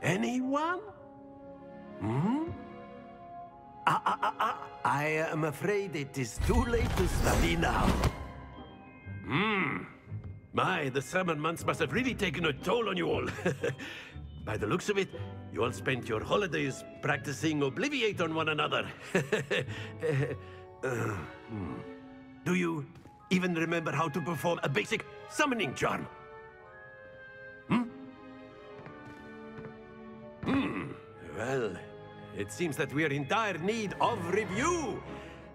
Anyone? I am afraid it is too late to study now. My, the summer months must have really taken a toll on you all. By the looks of it, you all spent your holidays practicing Obliviate on one another. Do you even remember how to perform a basic summoning charm? Well, it seems that we are in dire need of review.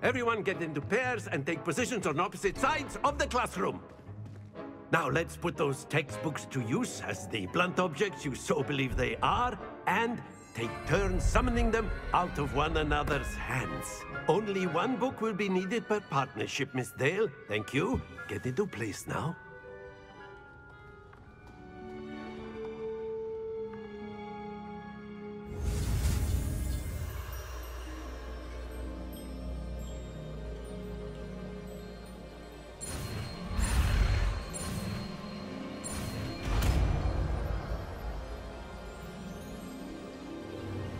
Everyone get into pairs and take positions on opposite sides of the classroom. Now let's put those textbooks to use as the blunt objects you so believe they are, and take turns summoning them out of one another's hands. Only one book will be needed per partnership, Miss Dale. Thank you. Get into place now.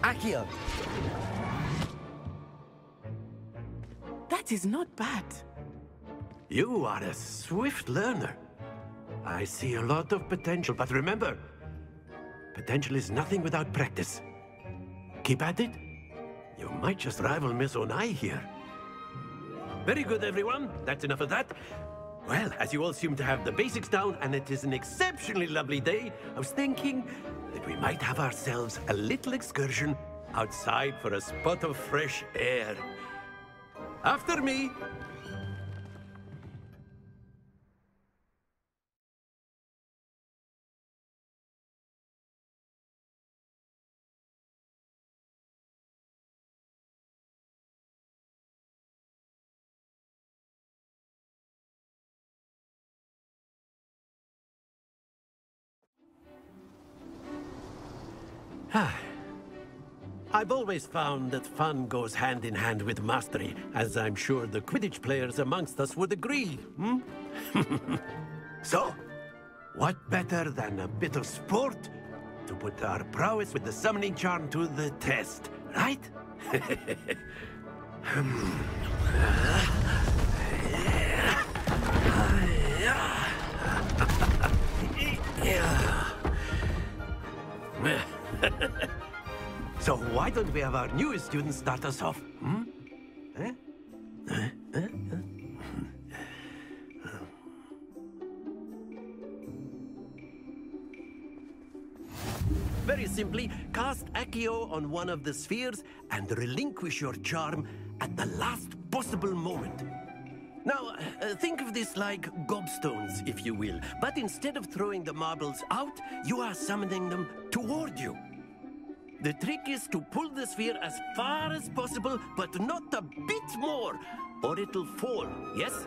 Accio. That is not bad. You are a swift learner. I see a lot of potential, but remember, potential is nothing without practice. Keep at it. You might just rival Miss Onai here. Very good, everyone. That's enough of that. Well, as you all seem to have the basics down, and it is an exceptionally lovely day, I was thinking that we might have ourselves a little excursion outside for a spot of fresh air. After me. I've always found that fun goes hand in hand with mastery, as I'm sure the Quidditch players amongst us would agree, So, what better than a bit of sport to put our prowess with the summoning charm to the test, right? So why don't we have our newest student start us off? Very simply, cast Accio on one of the spheres and relinquish your charm at the last possible moment. Now, think of this like gobstones, if you will. But instead of throwing the marbles out, you are summoning them toward you. The trick is to pull the sphere as far as possible, but not a bit more, or it'll fall, yes?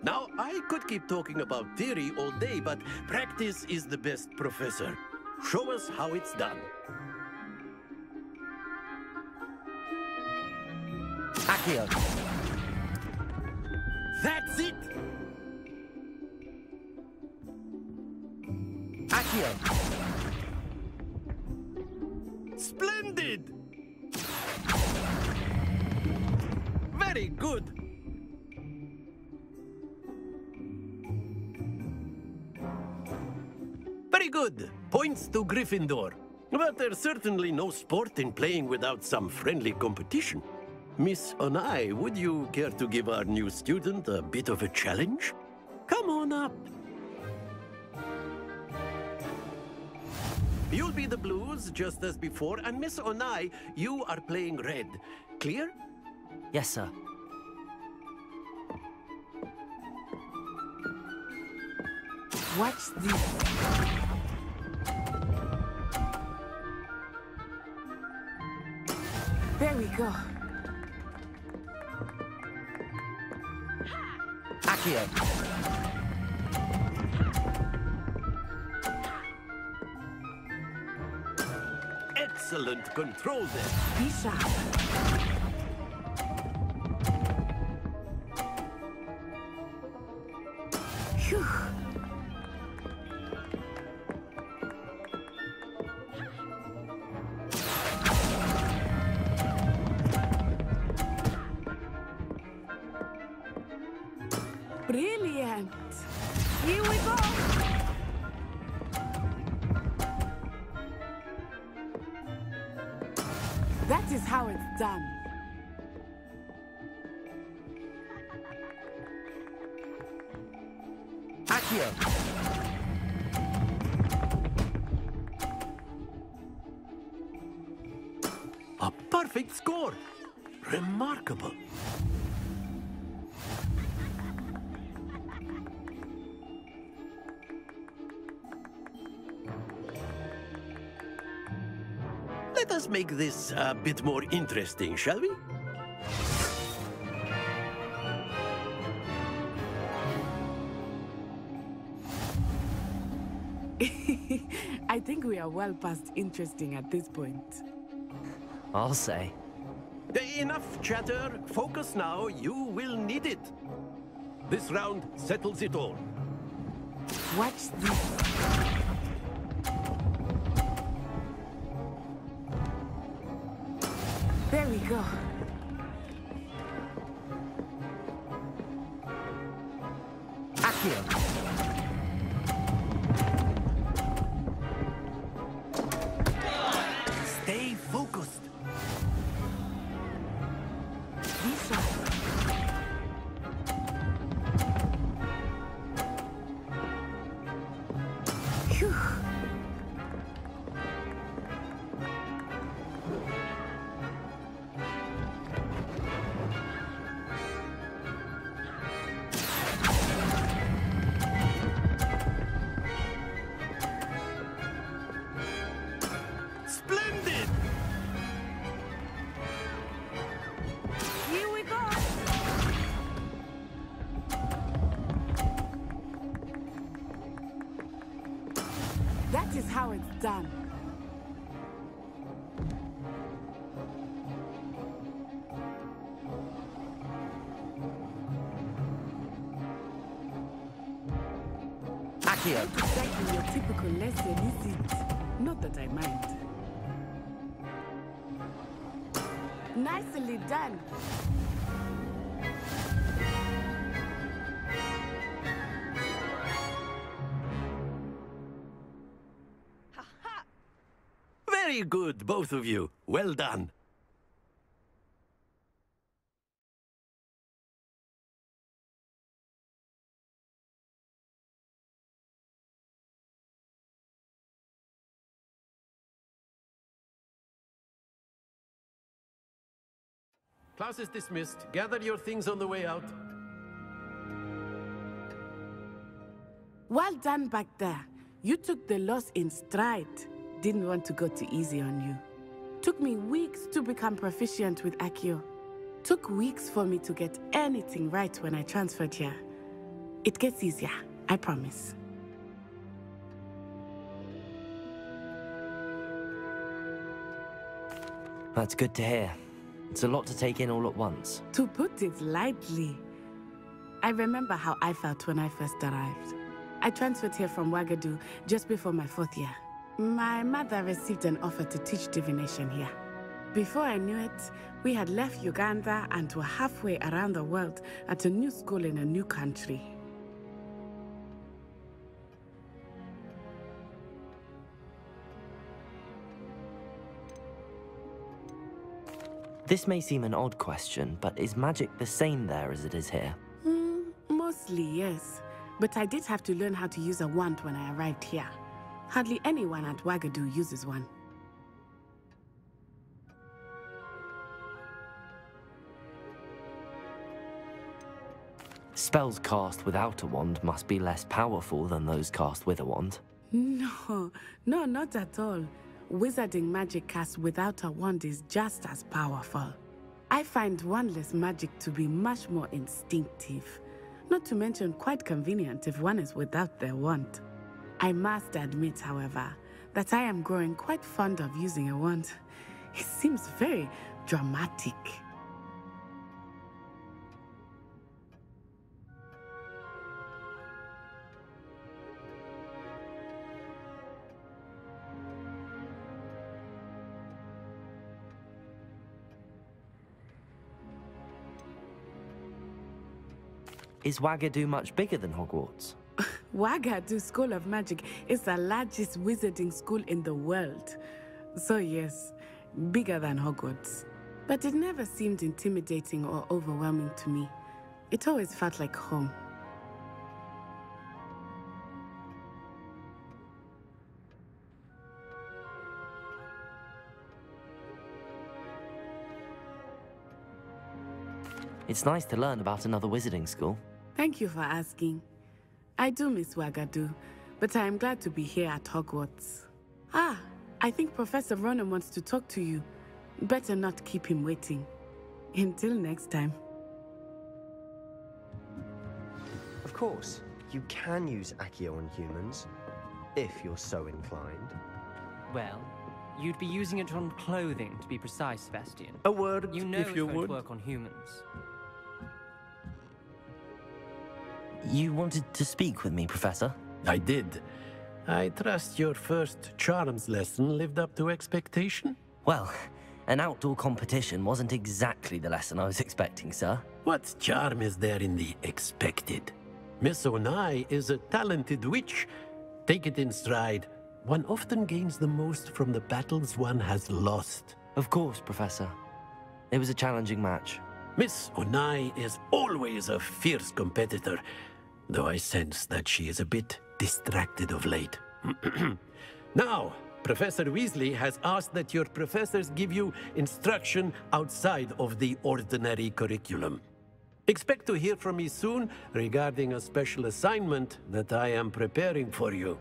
Now, I could keep talking about theory all day, but practice is the best professor. Show us how it's done. Accio. That's it! Accio. Splendid! Very good. Very good. Points to Gryffindor. But there's certainly no sport in playing without some friendly competition. Miss Onai, would you care to give our new student a bit of a challenge? Come on up. You'll be the blues, just as before, and Miss Onai, you are playing red. Clear? Yes, sir. Watch this. There we go. Accio. Excellent control there. Be sharp. Phew. Brilliant. Here we go. That is how it's done. Accio. A perfect score. Remarkable. Let us make this a bit more interesting, shall we? I think we are well past interesting at this point. I'll say. Enough chatter. Focus now. You will need it. This round settles it all. Watch this. There we go. Accio. Stay focused. Lisa. Phew. Splendid! Here we go. That is how it's done. Accio. Not exactly your typical lesson, is it? Not that I mind. Nicely done. Very good, both of you. Well done. Class is dismissed. Gather your things on the way out. Well done back there. You took the loss in stride. Didn't want to go too easy on you. Took me weeks to become proficient with Accio. Took weeks for me to get anything right when I transferred here. It gets easier, I promise. That's good to hear. It's a lot to take in all at once. To put it lightly, I remember how I felt when I first arrived. I transferred here from Wagadu just before my 4th year. My mother received an offer to teach divination here. Before I knew it, we had left Uganda and were halfway around the world at a new school in a new country. This may seem an odd question, but is magic the same there as it is here? Mostly, yes. But I did have to learn how to use a wand when I arrived here. Hardly anyone at Wagadu uses one. Spells cast without a wand must be less powerful than those cast with a wand. No, not at all. Wizarding magic cast without a wand is just as powerful. I find wandless magic to be much more instinctive. Not to mention quite convenient if one is without their wand. I must admit, however, that I am growing quite fond of using a wand. It seems very dramatic. Is Wagadu much bigger than Hogwarts? Wagadu School of Magic is the largest wizarding school in the world. So yes, bigger than Hogwarts. But it never seemed intimidating or overwhelming to me. It always felt like home. It's nice to learn about another wizarding school. Thank you for asking. I do miss Wagadu, but I am glad to be here at Hogwarts. Ah, I think Professor Ronan wants to talk to you. Better not keep him waiting. Until next time. Of course, you can use Accio on humans, if you're so inclined. Well, you'd be using it on clothing, to be precise, Sebastian. A word, you know if you it won't would. work on humans. You wanted to speak with me, Professor? I did. I trust your first charms lesson lived up to expectation? Well, an outdoor competition wasn't exactly the lesson I was expecting, sir. What charm is there in the expected? Miss Onai is a talented witch. Take it in stride. One often gains the most from the battles one has lost. Of course, Professor. It was a challenging match. Miss Onai is always a fierce competitor, though I sense that she is a bit distracted of late. Now, Professor Weasley has asked that your professors give you instruction outside of the ordinary curriculum. Expect to hear from me soon regarding a special assignment that I am preparing for you.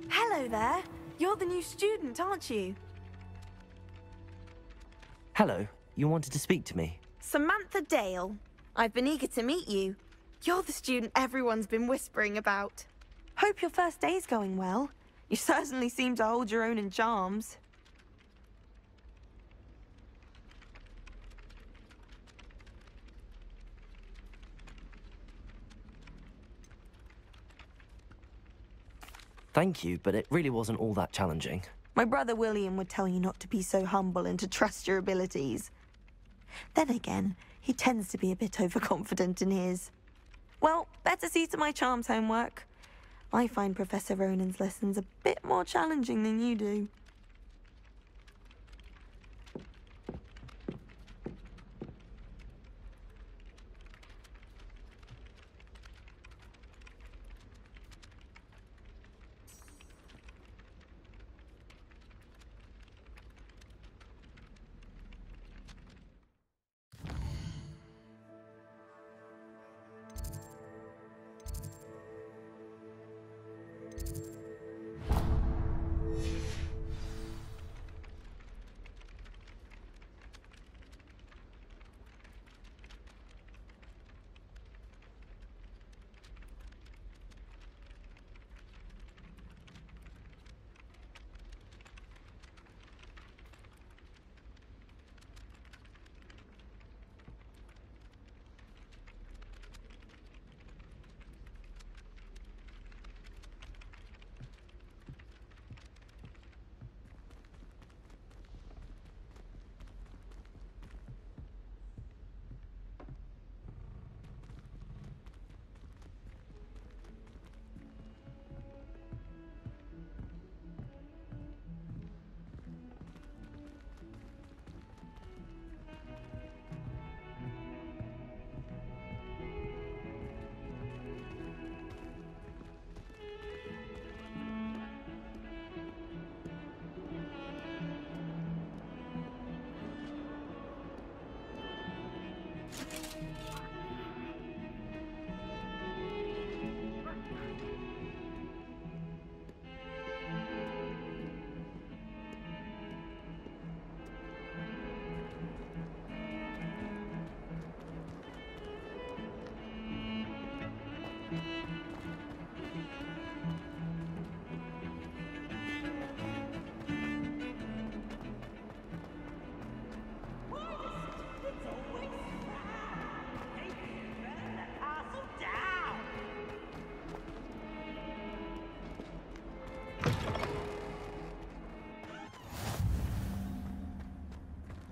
Hello there. You're the new student, aren't you? Hello, you wanted to speak to me? Samantha Dale. I've been eager to meet you. You're the student everyone's been whispering about. Hope your first day's going well. You certainly seem to hold your own in charms. Thank you, but it really wasn't all that challenging. My brother William would tell you not to be so humble and to trust your abilities. Then again, he tends to be a bit overconfident in his. Well, better see to my charms homework. I find Professor Ronan's lessons a bit more challenging than you do.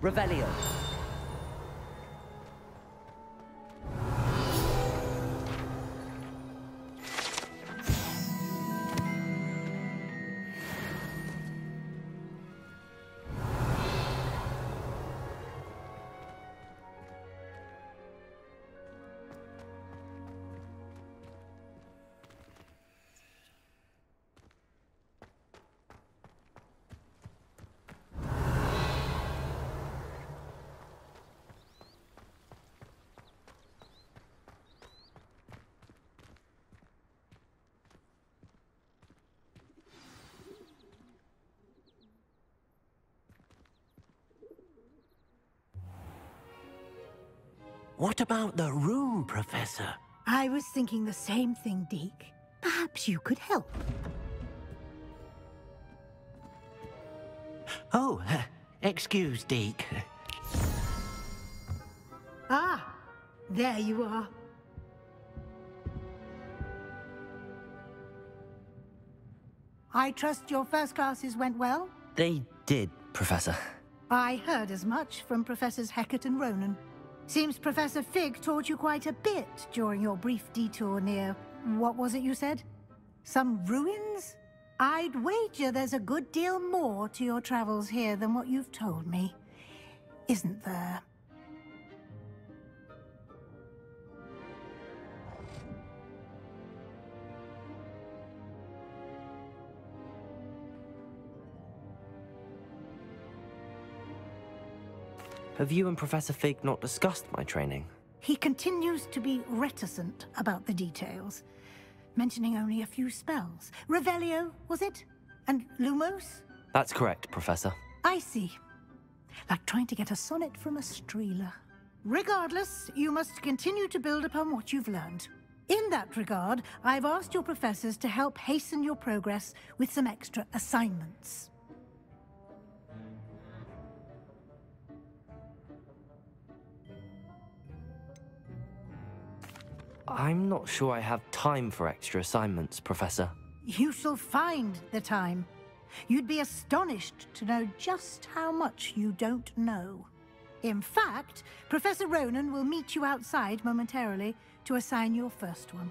Revelio. What about the room, Professor? I was thinking the same thing, Deke. Perhaps you could help. Oh, excuse, Deke. Ah, there you are. I trust your first classes went well? They did, Professor. I heard as much from Professors Hecat and Ronan. Seems Professor Fig taught you quite a bit during your brief detour near... what was it you said? Some ruins? I'd wager there's a good deal more to your travels here than what you've told me. Isn't there? Have you and Professor Fig not discussed my training? He continues to be reticent about the details, mentioning only a few spells. Revelio, was it? And Lumos? That's correct, Professor. I see. Like trying to get a sonnet from a streeler. Regardless, you must continue to build upon what you've learned. In that regard, I've asked your professors to help hasten your progress with some extra assignments. I'm not sure I have time for extra assignments, Professor. You shall find the time. You'd be astonished to know just how much you don't know. In fact, Professor Ronan will meet you outside momentarily to assign your first one.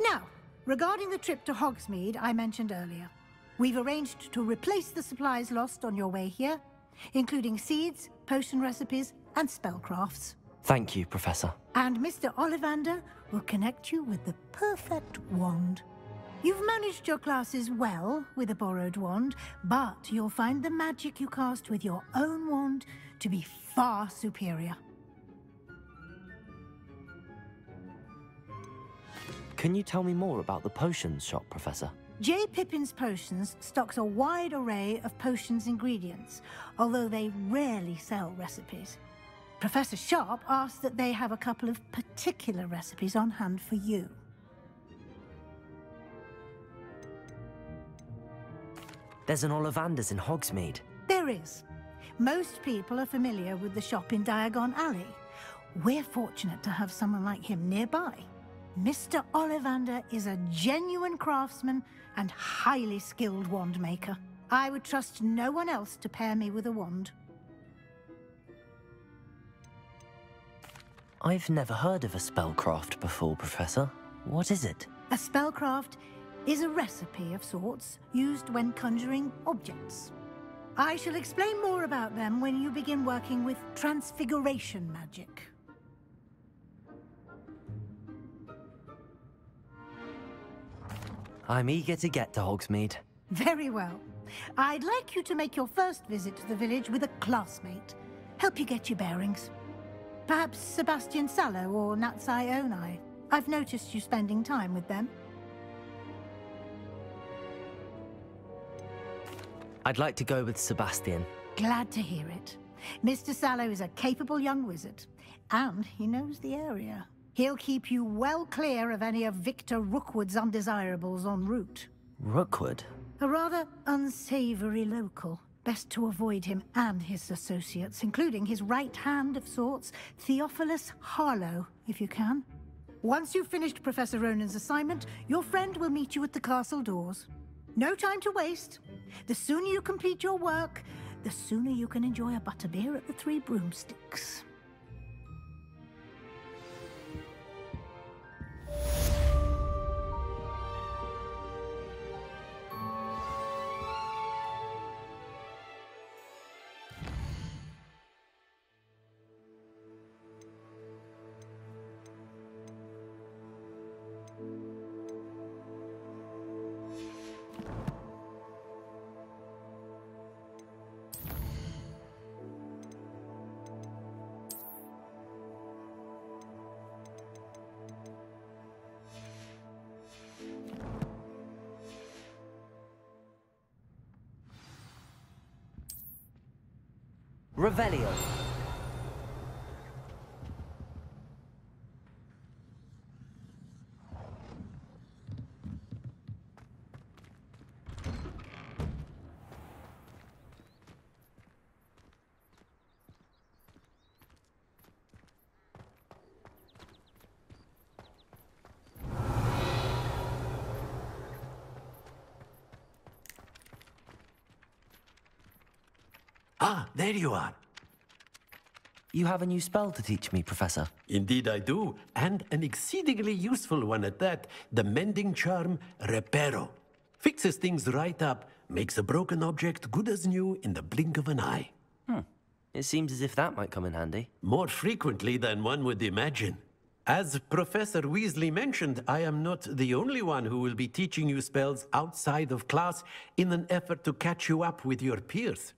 Now, regarding the trip to Hogsmeade I mentioned earlier, we've arranged to replace the supplies lost on your way here, including seeds, potion recipes, and spellcrafts. Thank you, Professor. And Mr. Ollivander will connect you with the perfect wand. You've managed your classes well with a borrowed wand, but you'll find the magic you cast with your own wand to be far superior. Can you tell me more about the potions shop, Professor? J. Pippin's Potions stocks a wide array of potions ingredients, although they rarely sell recipes. Professor Sharp asked that they have a couple of particular recipes on hand for you. There's an Ollivander's in Hogsmeade. There is. Most people are familiar with the shop in Diagon Alley. We're fortunate to have someone like him nearby. Mr. Ollivander is a genuine craftsman and highly skilled wand maker. I would trust no one else to pair me with a wand. I've never heard of a spellcraft before, Professor. What is it? A spellcraft is a recipe of sorts used when conjuring objects. I shall explain more about them when you begin working with transfiguration magic. I'm eager to get to Hogsmeade. Very well. I'd like you to make your first visit to the village with a classmate. Help you get your bearings. Perhaps Sebastian Sallow or Natsai Onai. I've noticed you spending time with them. I'd like to go with Sebastian. Glad to hear it. Mr. Sallow is a capable young wizard, and he knows the area. He'll keep you well clear of any of Victor Rookwood's undesirables en route. Rookwood? A rather unsavory local. Best to avoid him and his associates, including his right hand of sorts, Theophilus Harlow, if you can. Once you've finished Professor Ronan's assignment, your friend will meet you at the castle doors. No time to waste. The sooner you complete your work, the sooner you can enjoy a butterbeer at the Three Broomsticks. Revelio. Ah, there you are. You have a new spell to teach me, Professor. Indeed I do, and an exceedingly useful one at that. The mending charm, Reparo. Fixes things right up, makes a broken object good as new in the blink of an eye. It seems as if that might come in handy. More frequently than one would imagine. As Professor Weasley mentioned, I am not the only one who will be teaching you spells outside of class in an effort to catch you up with your peers.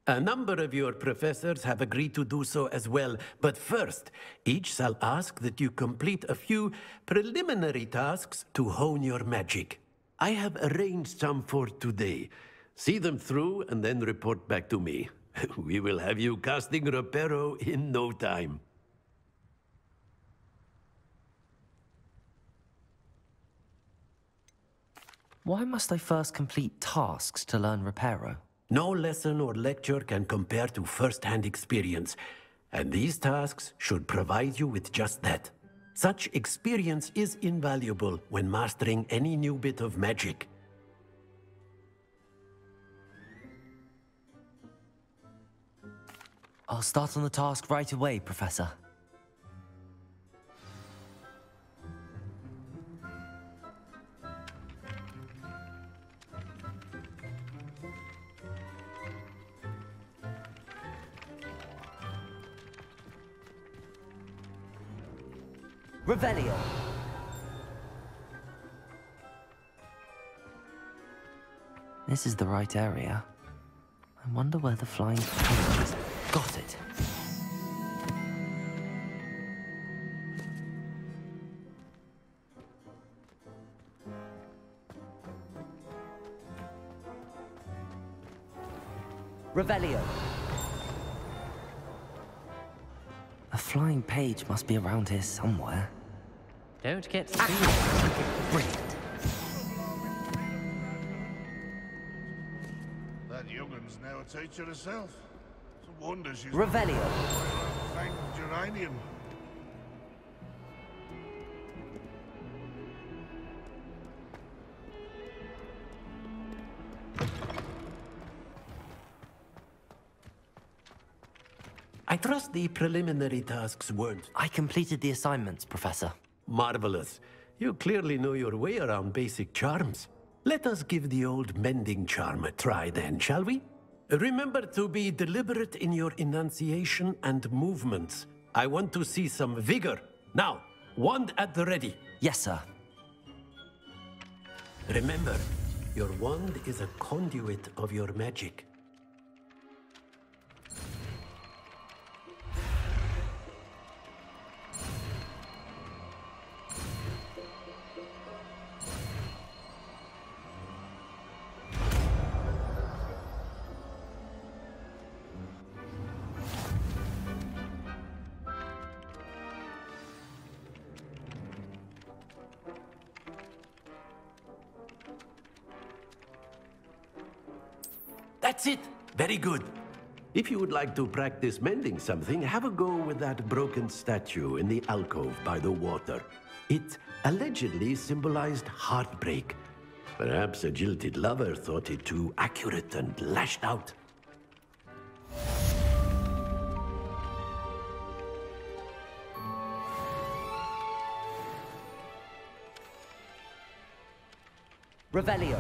A number of your professors have agreed to do so as well, but first, each shall ask that you complete a few preliminary tasks to hone your magic. I have arranged some for today. See them through and then report back to me. We will have you casting Reparo in no time. Why must I first complete tasks to learn Reparo? No lesson or lecture can compare to first-hand experience, and these tasks should provide you with just that. Such experience is invaluable when mastering any new bit of magic. I'll start on the task right away, Professor. Revelio. This is the right area. I wonder where the flying page is. Got it. Revelio. A flying page must be around here somewhere. Don't get Brilliant. That young'un's now a teacher herself. It's a wonder she's... Revelio. Thank Geranium. I trust the preliminary tasks weren't... I completed the assignments, Professor. Marvelous. You clearly know your way around basic charms. Let us give the old mending charm a try then, shall we? Remember to be deliberate in your enunciation and movements. I want to see some vigor. Now, wand at the ready. Yes, sir. Remember, your wand is a conduit of your magic. That's it. Very good. If you would like to practice mending something, have a go with that broken statue in the alcove by the water. It allegedly symbolized heartbreak. Perhaps a jilted lover thought it too accurate and lashed out. Revelio.